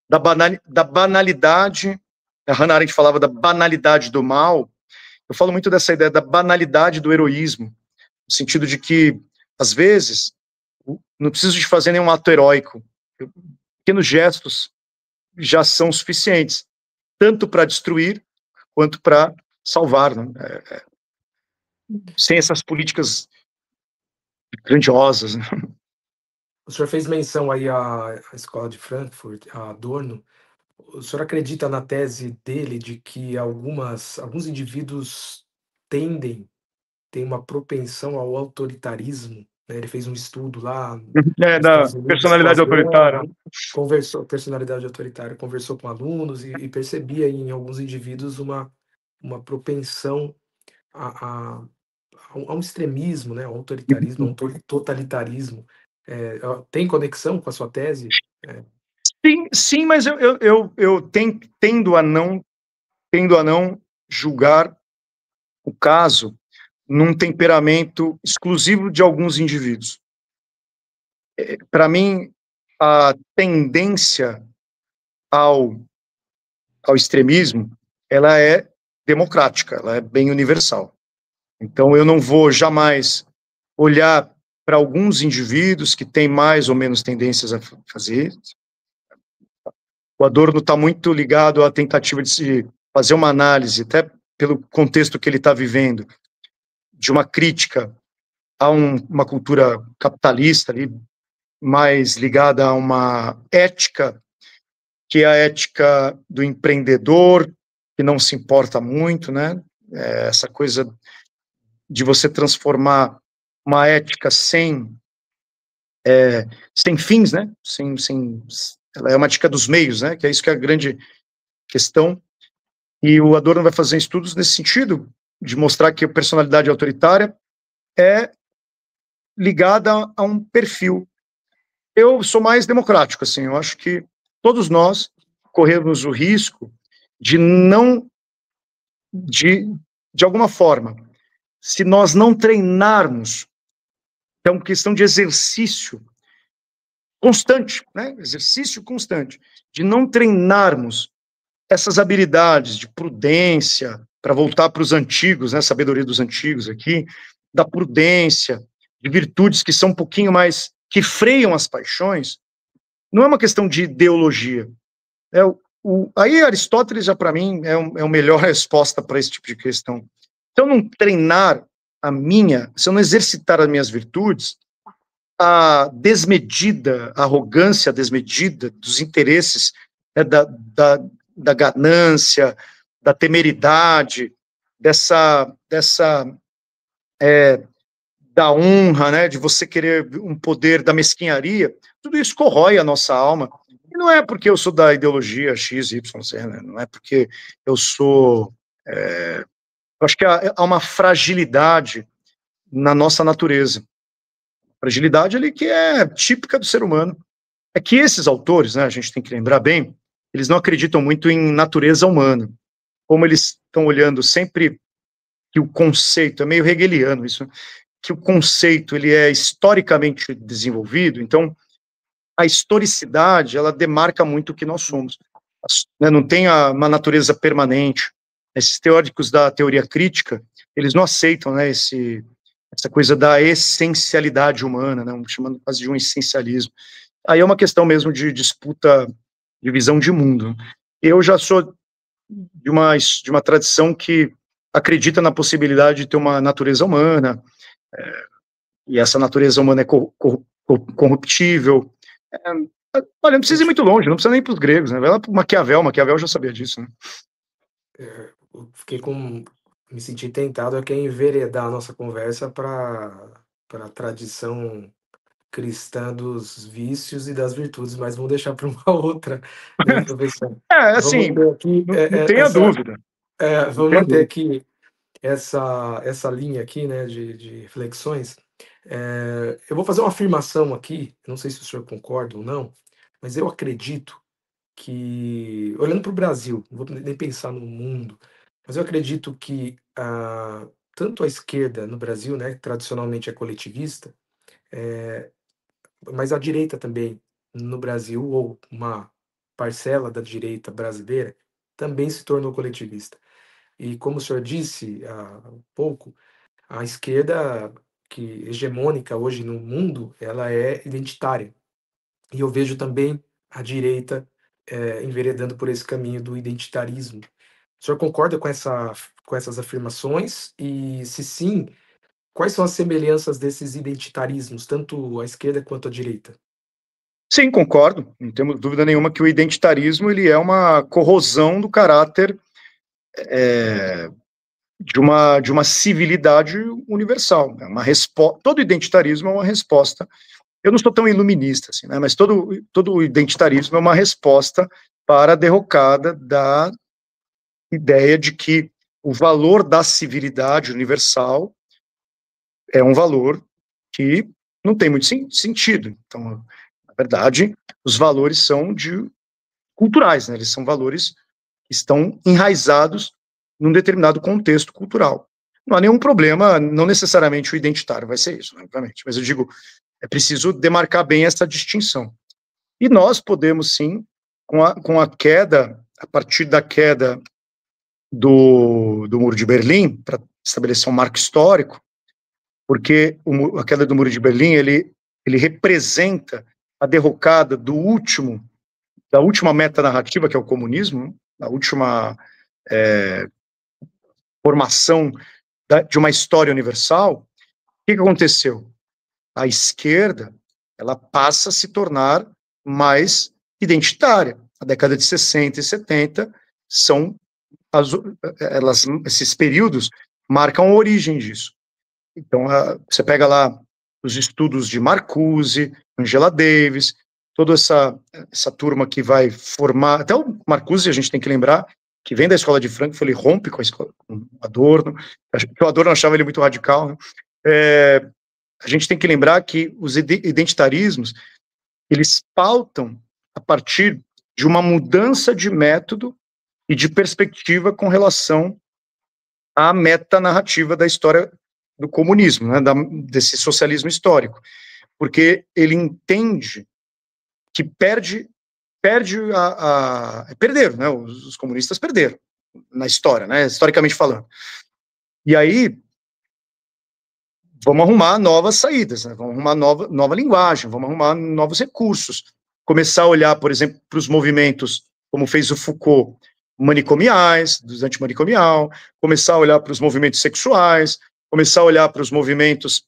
B: da banalidade, a Hannah Arendt falava da banalidade do mal, eu falo muito dessa ideia da banalidade do heroísmo, no sentido de que, às vezes, não preciso de fazer nenhum ato heróico, pequenos gestos já são suficientes, tanto para destruir, quanto para salvar, né? Sem essas políticas grandiosas, né?
A: O senhor fez menção aí à Escola de Frankfurt, a Adorno. O senhor acredita na tese dele de que alguns indivíduos têm uma propensão ao autoritarismo, né? Ele fez um estudo lá nos
B: Da
A: Estados Unidos,
B: personalidade autoritária.
A: personalidade autoritária, conversou com alunos e percebia em alguns indivíduos uma propensão a um extremismo, né, um autoritarismo, a um totalitarismo. Tem conexão com a sua tese?
B: Sim, mas eu tendo a não julgar o caso num temperamento exclusivo de alguns indivíduos. Para mim, a tendência ao extremismo, ela é democrática, ela é bem universal. Então, eu não vou jamais olhar para alguns indivíduos que têm mais ou menos tendências a fazer, O Adorno está muito ligado à tentativa de se fazer uma análise, até pelo contexto que ele está vivendo, de uma crítica a uma cultura capitalista ali, mais ligada a uma ética, que é a ética do empreendedor, que não se importa muito, né? Essa coisa de você transformar uma ética sem fins, né? Ela é uma ética dos meios, né? Que é isso que é a grande questão. E o Adorno vai fazer estudos nesse sentido, de mostrar que a personalidade autoritária é ligada a um perfil. Eu sou mais democrático, assim, eu acho que todos nós corremos o risco de não, de alguma forma, se nós não treinarmos, é uma questão de exercício constante, né? Exercício constante, de não treinarmos essas habilidades de prudência, para voltar para os antigos, né, sabedoria dos antigos aqui, da prudência, de virtudes que são um pouquinho mais, que freiam as paixões, não é uma questão de ideologia. Aí Aristóteles, já para mim, é a melhor resposta para esse tipo de questão. Se eu não treinar se eu não exercitar as minhas virtudes, a desmedida, a arrogância desmedida dos interesses, né, da ganância, da temeridade, da honra, né, de você querer um poder, da mesquinharia, tudo isso corrói a nossa alma. E não é porque eu sou da ideologia X, Y, Z, né, não é porque eu sou... eu acho que há uma fragilidade na nossa natureza. Fragilidade ali que é típica do ser humano. É que esses autores, né, a gente tem que lembrar bem, eles não acreditam muito em natureza humana. Como eles estão olhando sempre que o conceito, é meio hegeliano isso, que o conceito ele é historicamente desenvolvido, então a historicidade, ela demarca muito o que nós somos. Né, não tem uma natureza permanente. Esses teóricos da teoria crítica, eles não aceitam, né, essa coisa da essencialidade humana, né, chamando quase de um essencialismo. Aí é uma questão mesmo de disputa, de visão de mundo. Eu já sou de uma tradição que acredita na possibilidade de ter uma natureza humana, e essa natureza humana é corruptível. Olha, não precisa ir muito longe, não precisa nem para os gregos, né? Vai lá para Maquiavel já sabia disso, né?
A: Eu fiquei com. Me senti tentado aqui a enveredar a nossa conversa para a tradição cristã dos vícios e das virtudes, mas vamos deixar para uma outra, né, professor? Vamos
B: Assim,
A: ter aqui
B: não tenha dúvida, não
A: vamos
B: tenha
A: manter
B: dúvida.
A: aqui essa linha aqui, né, de reflexões. Eu vou fazer uma afirmação aqui, não sei se o senhor concorda ou não, mas eu acredito que, olhando para o Brasil, não vou nem pensar no mundo, mas eu acredito que tanto a esquerda no Brasil, né, que tradicionalmente é coletivista, eh, mas a direita também no Brasil, ou uma parcela da direita brasileira, também se tornou coletivista. E como o senhor disse há pouco, a esquerda que hegemônica hoje no mundo, ela é identitária. E eu vejo também a direita enveredando por esse caminho do identitarismo. O senhor concorda com essas afirmações? E se sim, quais são as semelhanças desses identitarismos, tanto à esquerda quanto à direita?
B: Sim, concordo, não temos dúvida nenhuma que o identitarismo ele é uma corrosão do caráter de uma civilidade universal, é uma resposta. Todo identitarismo é uma resposta. Eu não sou tão iluminista assim, né, mas todo identitarismo é uma resposta para a derrocada da ideia de que o valor da civilidade universal é um valor que não tem muito sentido. Então, na verdade, os valores são culturais, né? Eles são valores que estão enraizados num determinado contexto cultural. Não há nenhum problema, não necessariamente o identitário vai ser isso, né, obviamente, mas eu digo, é preciso demarcar bem essa distinção. E nós podemos, sim, com a queda, a partir da queda do Muro de Berlim, para estabelecer um marco histórico, porque a queda do Muro de Berlim, ele representa a derrocada do último da última metanarrativa, que é o comunismo, a última formação de uma história universal, o que aconteceu? A esquerda, ela passa a se tornar mais identitária. A década de 60 e 70 são esses períodos marcam a origem disso. Então, você pega lá os estudos de Marcuse, Angela Davis, toda essa turma que vai formar, até o Marcuse, a gente tem que lembrar, que vem da escola de Frankfurt, ele rompe com a escola, com Adorno, o Adorno achava ele muito radical, né? A gente tem que lembrar que os identitarismos, eles pautam a partir de uma mudança de método e de perspectiva com relação à metanarrativa da história do comunismo, né, desse socialismo histórico, porque ele entende que perderam, né, os comunistas perderam na história, né, historicamente falando. E aí, vamos arrumar novas saídas, né, vamos arrumar nova linguagem, vamos arrumar novos recursos, começar a olhar, por exemplo, para os movimentos, como fez o Foucault, manicomiais, dos antimanicomial, começar a olhar para os movimentos sexuais, começar a olhar para os movimentos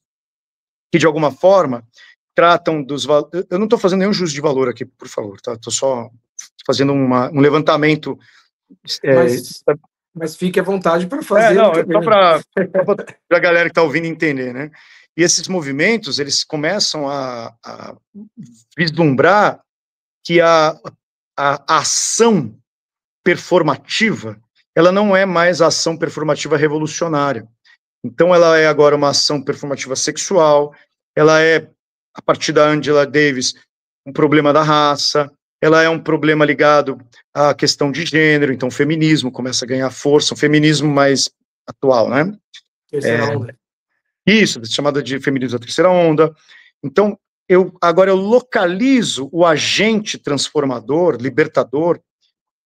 B: que, de alguma forma, tratam dos valores. Eu não estou fazendo nenhum juízo de valor aqui, por favor, tá? Estou só fazendo um levantamento.
A: Mas fique à vontade para fazer.
B: Não, é só para a galera que está ouvindo entender, né? E esses movimentos, eles começam a vislumbrar que a ação performativa, ela não é mais a ação performativa revolucionária. Então, ela é agora uma ação performativa sexual, ela é, a partir da Angela Davis, um problema da raça, ela é um problema ligado à questão de gênero, então o feminismo começa a ganhar força, um feminismo mais atual, né?
A: Terceira onda.
B: Isso, chamada de feminismo da terceira onda. Então, agora eu localizo o agente transformador, libertador,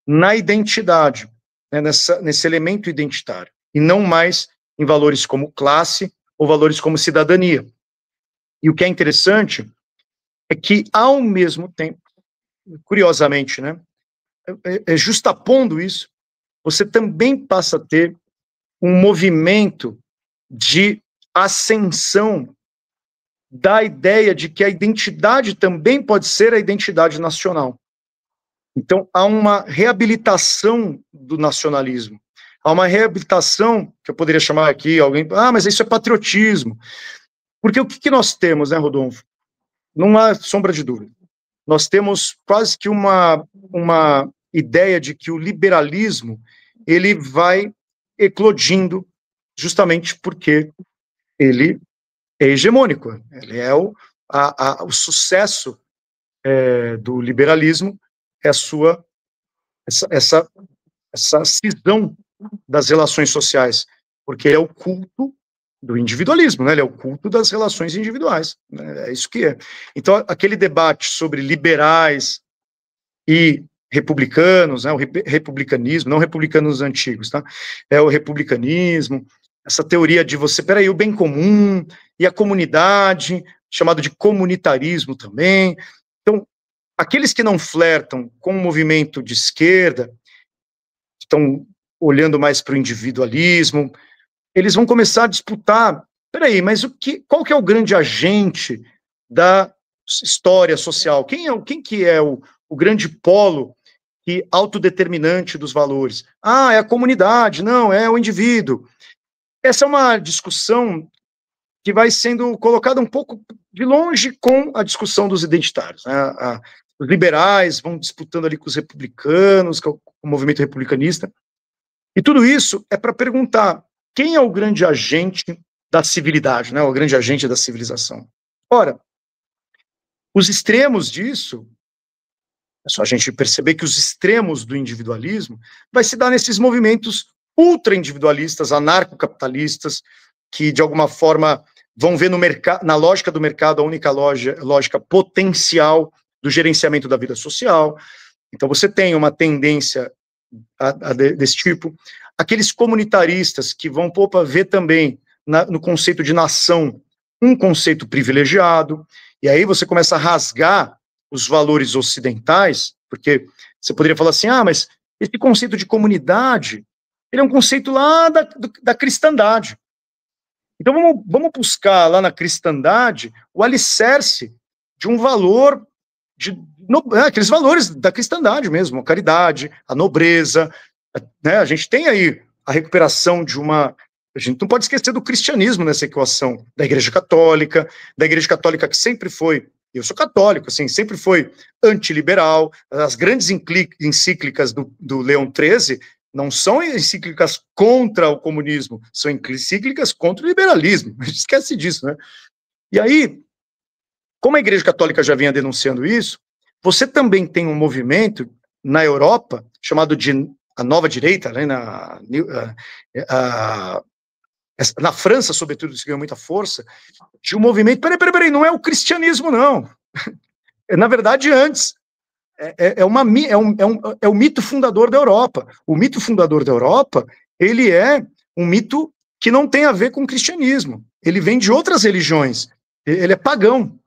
B: na identidade, né, nesse elemento identitário, e não mais em valores como classe ou valores como cidadania. E o que é interessante é que, ao mesmo tempo, curiosamente, né, justapondo isso, você também passa a ter um movimento de ascensão da ideia de que a identidade também pode ser a identidade nacional. Então, há uma reabilitação do nacionalismo, há uma reabilitação, que eu poderia chamar aqui, alguém, mas isso é patriotismo. Porque o que nós temos, né, Rodolfo? Não há sombra de dúvida. Nós temos quase que uma ideia de que o liberalismo, ele vai eclodindo justamente porque ele é hegemônico, ele é o sucesso do liberalismo, é essa cisão das relações sociais, porque é o culto do individualismo, né? Ele é o culto das relações individuais, né? É isso que é. Então, aquele debate sobre liberais e republicanos, né? O republicanismo, não republicanos antigos, tá? É o republicanismo, essa teoria de peraí, o bem comum e a comunidade, chamado de comunitarismo também. Então, aqueles que não flertam com o movimento de esquerda, estão olhando mais para o individualismo, eles vão começar a disputar, peraí, mas qual que é o grande agente da história social? Quem que é o grande polo autodeterminante dos valores? É a comunidade, não, é o indivíduo. Essa é uma discussão que vai sendo colocada um pouco de longe com a discussão dos identitários, né? Os liberais vão disputando ali com os republicanos, com o movimento republicanista, e tudo isso é para perguntar quem é o grande agente da civilidade, né? O grande agente da civilização. Ora, os extremos disso, é só a gente perceber que os extremos do individualismo vai se dar nesses movimentos ultra-individualistas, anarcocapitalistas, que de alguma forma vão ver na lógica do mercado a única lógica potencial do gerenciamento da vida social. Então você tem uma tendência desse tipo. Aqueles comunitaristas que vão ver também no conceito de nação um conceito privilegiado, e aí você começa a rasgar os valores ocidentais, porque você poderia falar assim, mas esse conceito de comunidade, ele é um conceito lá da cristandade. Então vamos buscar lá na cristandade o alicerce de um valor, aqueles valores da cristandade mesmo, a caridade, a nobreza, né? A gente tem aí a recuperação de uma... A gente não pode esquecer do cristianismo nessa equação, da Igreja Católica que sempre foi, eu sou católico, assim, sempre foi antiliberal. As grandes encíclicas do Leão XIII não são encíclicas contra o comunismo, são encíclicas contra o liberalismo. A gente esquece disso, né? E aí, como a Igreja Católica já vinha denunciando isso, você também tem um movimento na Europa, chamado de a nova direita, né, na França, sobretudo, isso ganhou muita força, de um movimento, peraí, não é o cristianismo, não. Na verdade, antes, é o mito fundador da Europa. O mito fundador da Europa, ele é um mito que não tem a ver com o cristianismo. Ele vem de outras religiões. Ele é pagão.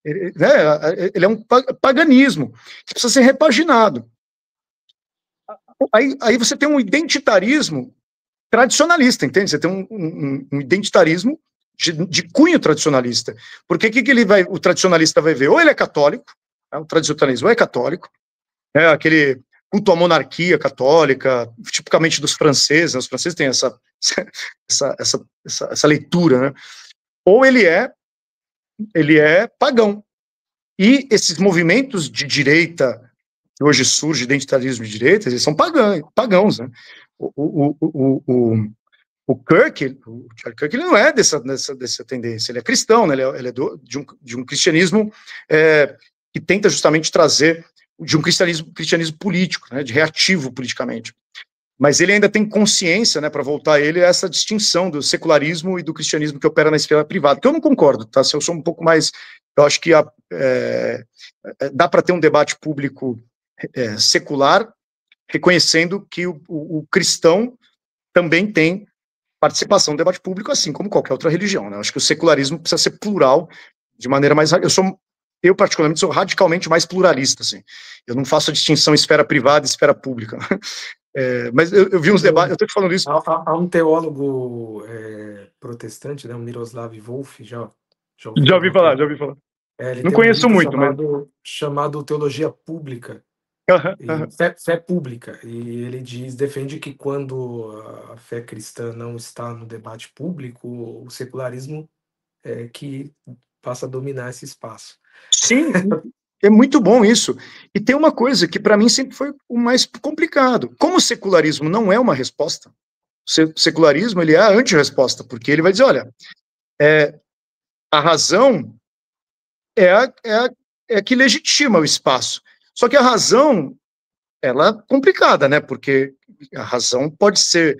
B: Ele é um paganismo que precisa ser repaginado. Aí você tem um identitarismo tradicionalista, entende? Você tem um identitarismo de cunho tradicionalista. Porque o tradicionalista vai ver? Ou ele é católico, o tradicionalismo é católico, aquele culto à monarquia católica, tipicamente dos franceses, né? Os franceses têm essa leitura, né? Ou ele é pagão. E esses movimentos de direita, que hoje surge identitarismo de direita, eles são pagãos, né? O Charlie Kirk, ele não é dessa tendência, ele é cristão, né? Ele é de um cristianismo que tenta justamente trazer de um cristianismo político, né? De reativo politicamente. Mas ele ainda tem consciência, né, para voltar a ele, essa distinção do secularismo e do cristianismo que opera na esfera privada, que eu não concordo, tá? Se eu sou um pouco mais... Eu acho que dá para ter um debate público secular, reconhecendo que o cristão também tem participação no debate público, assim como qualquer outra religião, né? Eu acho que o secularismo precisa ser plural, de maneira mais... Eu particularmente sou radicalmente mais pluralista, assim. Eu não faço a distinção esfera privada e esfera pública. Mas eu vi uns debates, eu estou te falando isso...
A: Há um teólogo protestante, né, o Miroslav Volf, já ouviu
B: Já ouvi
A: falar?
B: falar.
A: Ele
B: Não
A: tem um
B: conheço
A: livro
B: muito, mas...
A: chamado Teologia Pública, fé pública, e ele defende que quando a fé cristã não está no debate público, o secularismo é que passa a dominar esse espaço.
B: Sim, é muito bom isso. E tem uma coisa que para mim sempre foi o mais complicado. Como o secularismo não é uma resposta, o secularismo ele é a anti-resposta, porque ele vai dizer, olha, a razão é a que legitima o espaço. Só que a razão, ela é complicada, né? Porque a razão pode ser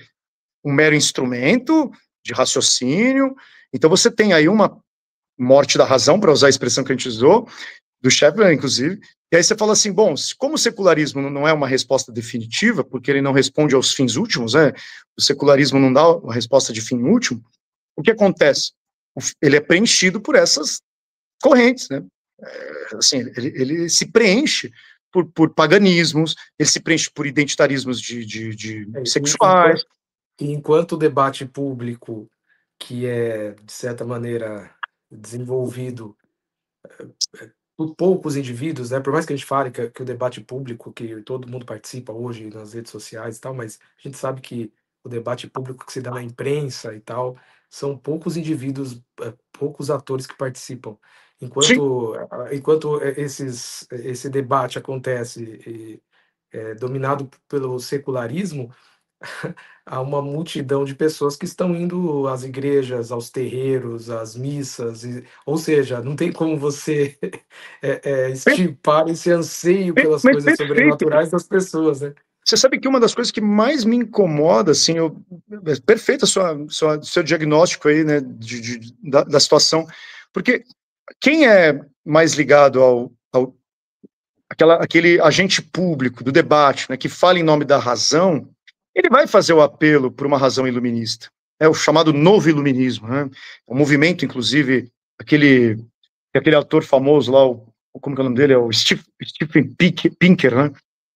B: um mero instrumento de raciocínio. Então você tem aí uma morte da razão, para usar a expressão que a gente usou, do Shepard, inclusive, e aí você fala assim, bom, como o secularismo não é uma resposta definitiva, porque ele não responde aos fins últimos, né? O secularismo não dá uma resposta de fim último, o que acontece? Ele é preenchido por essas correntes, né? Assim, ele se preenche por paganismos, ele se preenche por identitarismos sexuais.
A: Enquanto o debate público, que é, de certa maneira, desenvolvido por poucos indivíduos, né? Por mais que a gente fale que o debate público, que todo mundo participa hoje nas redes sociais e tal, mas a gente sabe que o debate público que se dá na imprensa e tal, são poucos indivíduos, poucos atores que participam. Enquanto esse debate acontece dominado pelo secularismo, há uma multidão de pessoas que estão indo às igrejas, aos terreiros, às missas, ou seja, não tem como você extirpar esse anseio pelas coisas sobrenaturais das pessoas, né?
B: Você sabe que uma das coisas que mais me incomoda, assim, perfeito seu diagnóstico aí, né, da situação, porque quem é mais ligado aquele agente público do debate, né, que fala em nome da razão, ele vai fazer o apelo por uma razão iluminista. É o chamado novo iluminismo, né? O movimento, inclusive, aquele autor famoso lá, como que é o nome dele? É o Stephen Pinker, né?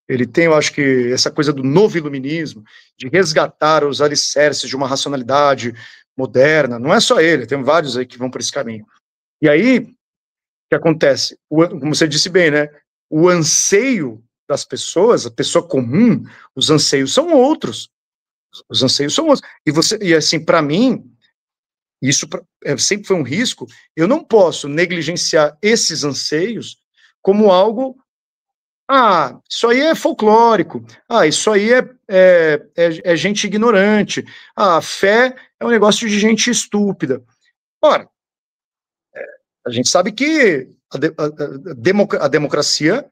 B: Ele tem, eu acho que, essa coisa do novo iluminismo, de resgatar os alicerces de uma racionalidade moderna. Não é só ele, tem vários aí que vão por esse caminho. E aí, o que acontece? Como você disse bem, né? O anseio das pessoas, a pessoa comum, os anseios são outros. Os anseios são outros. E assim, para mim, isso sempre foi um risco. Eu não posso negligenciar esses anseios como algo. Ah, isso aí é folclórico. Ah, isso aí é gente ignorante. Ah, a fé é um negócio de gente estúpida. Ora, a gente sabe que a democracia,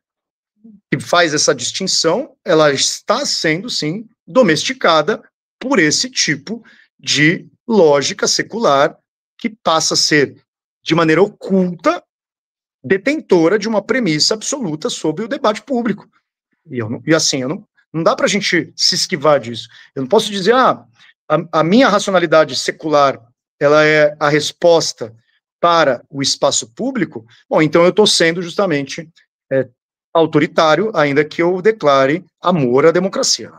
B: que faz essa distinção, ela está sendo, sim, domesticada por esse tipo de lógica secular que passa a ser, de maneira oculta, detentora de uma premissa absoluta sobre o debate público. Não dá para a gente se esquivar disso. Eu não posso dizer, a minha racionalidade secular, ela é a resposta para o espaço público. Bom, então eu estou sendo justamente autoritário, ainda que eu declare amor à democracia.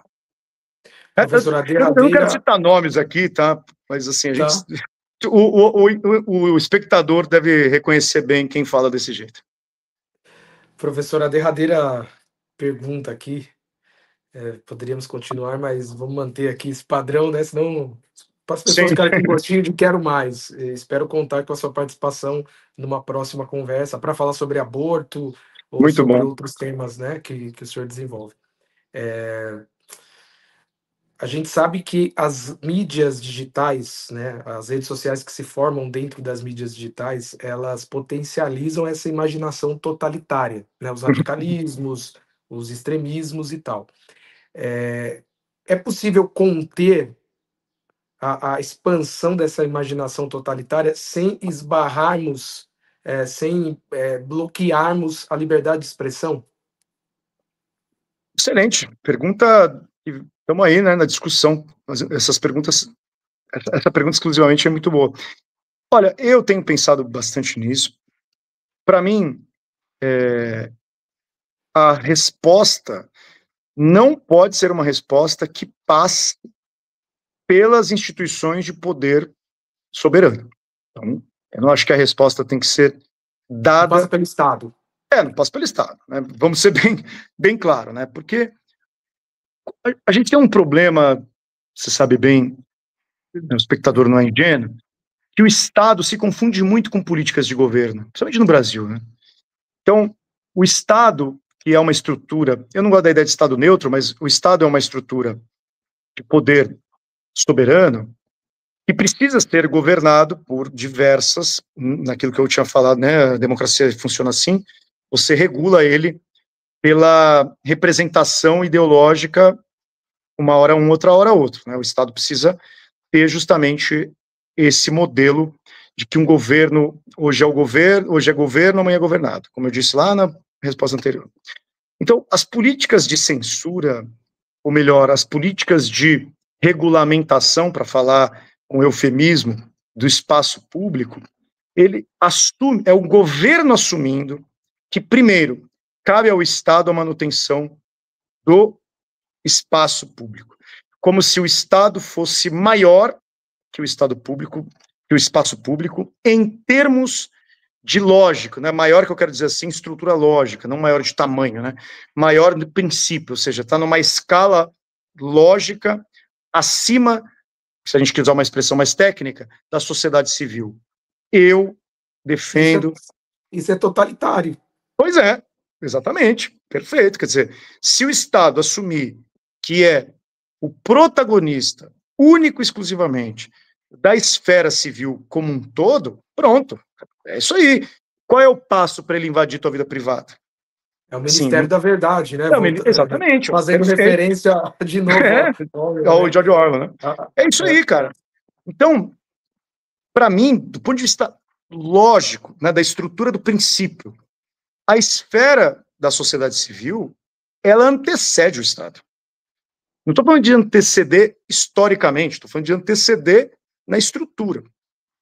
A: Professora
B: Eu não quero
A: derradeira.
B: citar nomes aqui, tá? Mas assim, a gente,
A: Tá.
B: o espectador deve reconhecer bem quem fala desse jeito.
A: Professora, a derradeira pergunta aqui, poderíamos continuar, mas vamos manter aqui esse padrão, né? Senão para as pessoas
B: Sim,
A: ficarem com gostinho de quero mais. Espero contar com a sua participação numa próxima conversa para falar sobre aborto ou
B: muito
A: sobre
B: bom.
A: outros temas, né, que o senhor desenvolve. A gente sabe que as mídias digitais, né, as redes sociais que se formam dentro das mídias digitais, elas potencializam essa imaginação totalitária, né, os radicalismos, os extremismos e tal. É possível conter a expansão dessa imaginação totalitária sem esbarrarmos, sem bloquearmos a liberdade de expressão?
B: Excelente. Pergunta. Estamos aí, né, na discussão. Essas perguntas, essa pergunta exclusivamente é muito boa. Olha, eu tenho pensado bastante nisso. Para mim, a resposta não pode ser uma resposta que passe pelas instituições de poder soberano. Então, eu não acho que a resposta tem que ser
A: Não passa
B: dada.
A: pelo Estado.
B: Não passa pelo Estado, né? Vamos ser bem claro, né? Porque a gente tem um problema, você sabe bem, o espectador não é ingênuo, que o Estado se confunde muito com políticas de governo, principalmente no Brasil, né? Então, o Estado, que é uma estrutura, eu não gosto da ideia de Estado neutro, mas o Estado é uma estrutura de poder soberano que precisa ser governado por diversas, naquilo que eu tinha falado, né, a democracia funciona assim, você regula ele pela representação ideológica, uma hora um, outra hora outro, né? O Estado precisa ter justamente esse modelo de que um governo, hoje é governo, amanhã é governado, como eu disse lá na resposta anterior. Então, as políticas de censura, ou melhor, as políticas de regulamentação, para falar com eufemismo, do espaço público, ele assume, é o governo assumindo que, primeiro, cabe ao Estado a manutenção do espaço público, como se o Estado fosse maior que o Estado público, que o espaço público, em termos de lógica, né? Maior que eu quero dizer assim, estrutura lógica, não maior de tamanho, né? Maior de princípio, ou seja, está numa escala lógica acima, se a gente quiser usar uma expressão mais técnica, da sociedade civil. Eu
A: Isso é,
B: defendo.
A: isso é totalitário.
B: Pois é, exatamente, perfeito. Quer dizer, se o Estado assumir que é o protagonista, único e exclusivamente, da esfera civil como um todo, pronto, é isso aí. Qual é o passo para ele invadir tua vida privada?
A: É o
B: Assim,
A: Ministério da Verdade, né?
B: exatamente, ó,
A: Fazendo
B: perfeito.
A: referência de novo
B: É,
A: ao
B: é
A: Orwell,
B: o
A: né?
B: George Orwell, né?
A: Ah,
B: É isso aí, cara. Então, para mim, do ponto de vista lógico, né, da estrutura do princípio, a esfera da sociedade civil, ela antecede o Estado. Não estou falando de anteceder historicamente, estou falando de anteceder na estrutura.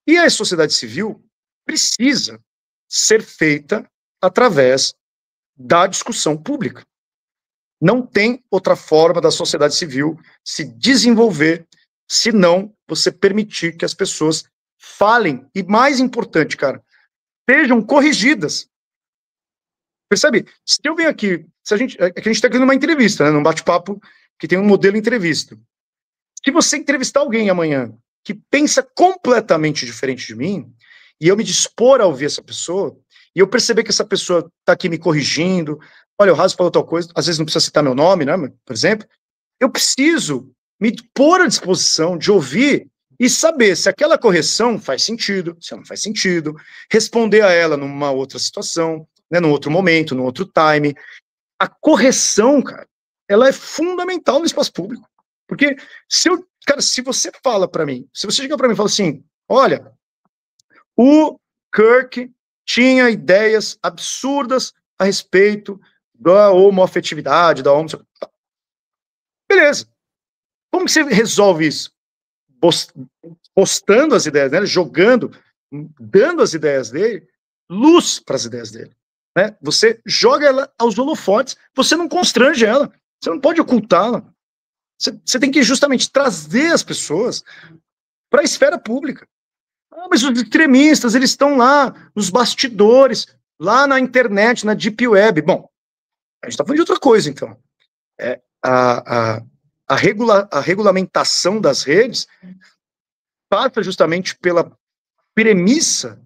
B: E a sociedade civil precisa ser feita através da discussão pública. Não tem outra forma da sociedade civil se desenvolver se não você permitir que as pessoas falem, e mais importante, cara, sejam corrigidas. Percebe? Se eu venho aqui, se a gente está aqui numa entrevista, né, num bate-papo que tem um modelo entrevista. Se você entrevistar alguém amanhã que pensa completamente diferente de mim, e eu me dispor a ouvir essa pessoa, e eu perceber que essa pessoa está aqui me corrigindo, olha, o Raso falou tal coisa, às vezes não precisa citar meu nome, né, por exemplo, eu preciso me pôr à disposição de ouvir e saber se aquela correção faz sentido, se não faz sentido, responder a ela numa outra situação, né, num outro momento, num outro time. A correção, cara, ela é fundamental no espaço público. Porque se você fala para mim, se você chega para mim e fala assim, olha, o Kirk tinha ideias absurdas a respeito da homoafetividade, da homossexualidade. Beleza. Como que você resolve isso? Postando as ideias dele, jogando, dando as ideias dele, luz para as ideias dele. Né? Você joga ela aos holofotes, você não constrange ela, você não pode ocultá-la. Você tem que justamente trazer as pessoas para a esfera pública. Ah, mas os extremistas, eles estão lá nos bastidores, lá na internet, na Deep Web. Bom, a gente está falando de outra coisa, então. A regulamentação das redes passa justamente pela premissa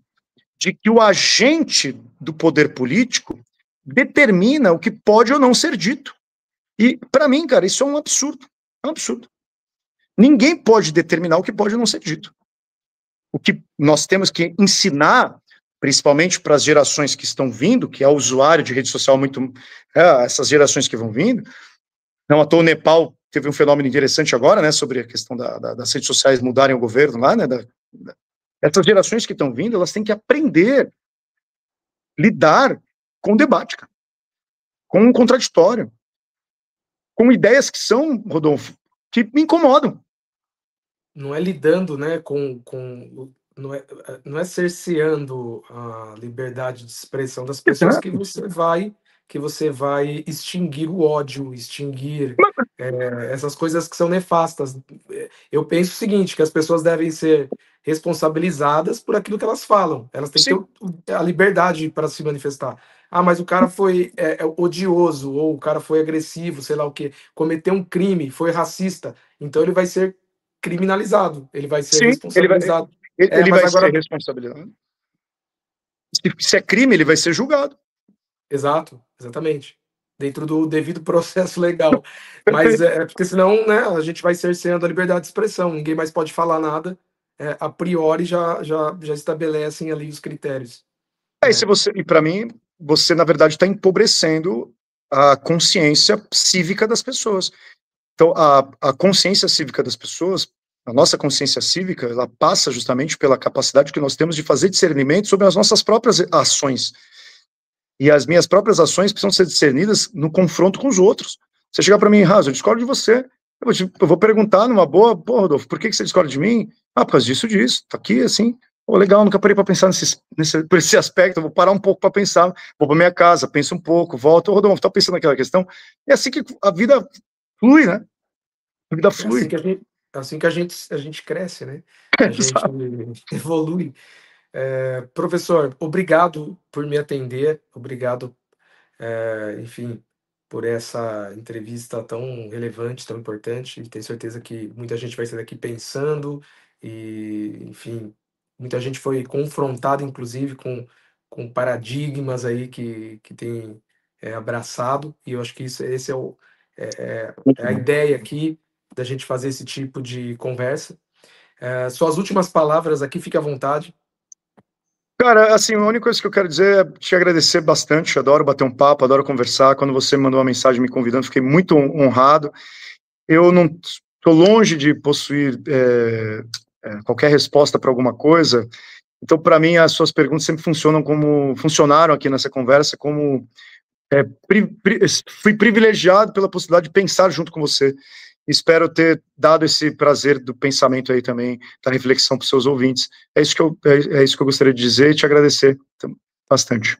B: de que o agente do poder político determina o que pode ou não ser dito. E, para mim, cara, isso é um absurdo. É um absurdo. Ninguém pode determinar o que pode ou não ser dito. O que nós temos que ensinar, principalmente para as gerações que estão vindo, que é o usuário de rede social muito... essas gerações que vão vindo. Não à toa o Nepal teve um fenômeno interessante agora, né, sobre a questão das redes sociais mudarem o governo lá, né, essas gerações que estão vindo, elas têm que aprender lidar com o debate, cara, com o contraditório, com ideias que são, Rodolfo, que me incomodam.
A: Não é lidando, né, não é cerceando a liberdade de expressão das pessoas que você vai extinguir o ódio, extinguir essas coisas que são nefastas. Eu penso o seguinte, que as pessoas devem ser responsabilizadas por aquilo que elas falam. Elas têm que ter a liberdade para se manifestar. Ah, mas o cara foi odioso, ou o cara foi agressivo, sei lá o quê, cometeu um crime, foi racista, então ele vai ser criminalizado, ele vai ser responsabilizado.
B: Ele vai ser responsabilizado. Se é crime, ele vai ser julgado.
A: Exato, exatamente. Dentro do devido processo legal. Mas porque senão, né, a gente vai cerceando a liberdade de expressão, ninguém mais pode falar nada, a priori já estabelecem ali os critérios.
B: E para mim, você na verdade está empobrecendo a consciência cívica das pessoas. Então, a consciência cívica das pessoas, a nossa consciência cívica, ela passa justamente pela capacidade que nós temos de fazer discernimento sobre as nossas próprias ações. E as minhas próprias ações precisam ser discernidas no confronto com os outros. Você chegar para mim, Raso, eu discordo de você. Eu vou perguntar numa boa, pô, Rodolfo, por que você discorda de mim? Ah, por causa disso, tá aqui, assim. Pô, legal, nunca parei para pensar por esse aspecto, eu vou parar um pouco para pensar, vou para minha casa, penso um pouco, volto, Rodolfo, tá pensando naquela questão? É assim que a vida flui, né? A vida flui.
A: Assim que a gente cresce, né? A gente evolui. Professor, obrigado por me atender, obrigado, enfim, por essa entrevista tão relevante, tão importante, e tenho certeza que muita gente vai sair daqui pensando, e, enfim, muita gente foi confrontada, inclusive, com paradigmas aí que tem abraçado, e eu acho que esse é a ideia aqui, da gente fazer esse tipo de conversa. Suas últimas palavras aqui, fique à vontade.
B: Cara, assim, a única coisa que eu quero dizer é te agradecer bastante, adoro bater um papo, adoro conversar, quando você me mandou uma mensagem me convidando, fiquei muito honrado, eu não estou longe de possuir qualquer resposta para alguma coisa, então para mim as suas perguntas sempre funcionaram aqui nessa conversa, como fui privilegiado pela possibilidade de pensar junto com você. Espero ter dado esse prazer do pensamento aí também, da reflexão para os seus ouvintes. É isso que eu gostaria de dizer e te agradecer bastante.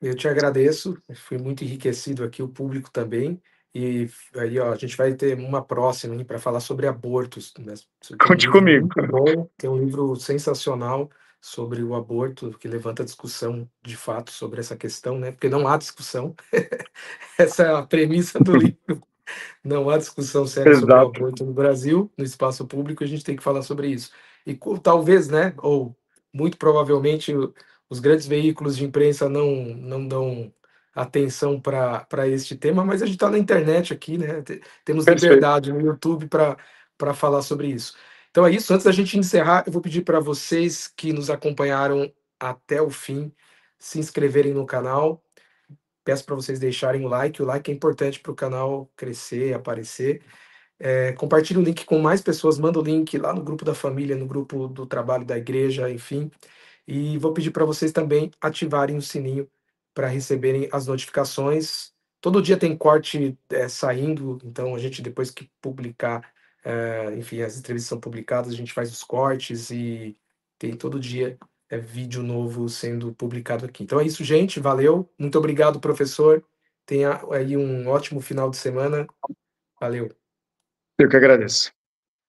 A: Eu te agradeço, fui muito enriquecido aqui, o público também. E aí, ó, a gente vai ter uma próxima para falar sobre abortos, né? Você tem um
B: Conte
A: livro
B: comigo.
A: muito bom, tem um livro sensacional sobre o aborto, que levanta discussão de fato sobre essa questão, né? Porque não há discussão, essa é a premissa do livro. Não há discussão séria sobre o
B: Exato.
A: aborto no Brasil, no espaço público, a gente tem que falar sobre isso. E talvez, né, ou muito provavelmente, os grandes veículos de imprensa não dão atenção para este tema, mas a gente está na internet aqui, né? Temos
B: Perfeito.
A: liberdade no YouTube para falar sobre isso. Então é isso. Antes da gente encerrar, eu vou pedir para vocês que nos acompanharam até o fim se inscreverem no canal. Peço para vocês deixarem o like é importante para o canal crescer, aparecer. Compartilhe o link com mais pessoas, manda o link lá no grupo da família, no grupo do trabalho da igreja, enfim. E vou pedir para vocês também ativarem o sininho para receberem as notificações. Todo dia tem corte saindo, então a gente, depois que publicar, enfim, as entrevistas são publicadas, a gente faz os cortes e tem todo dia vídeo novo sendo publicado aqui. Então é isso, gente. Valeu. Muito obrigado, professor. Tenha aí um ótimo final de semana. Valeu.
B: Eu que agradeço.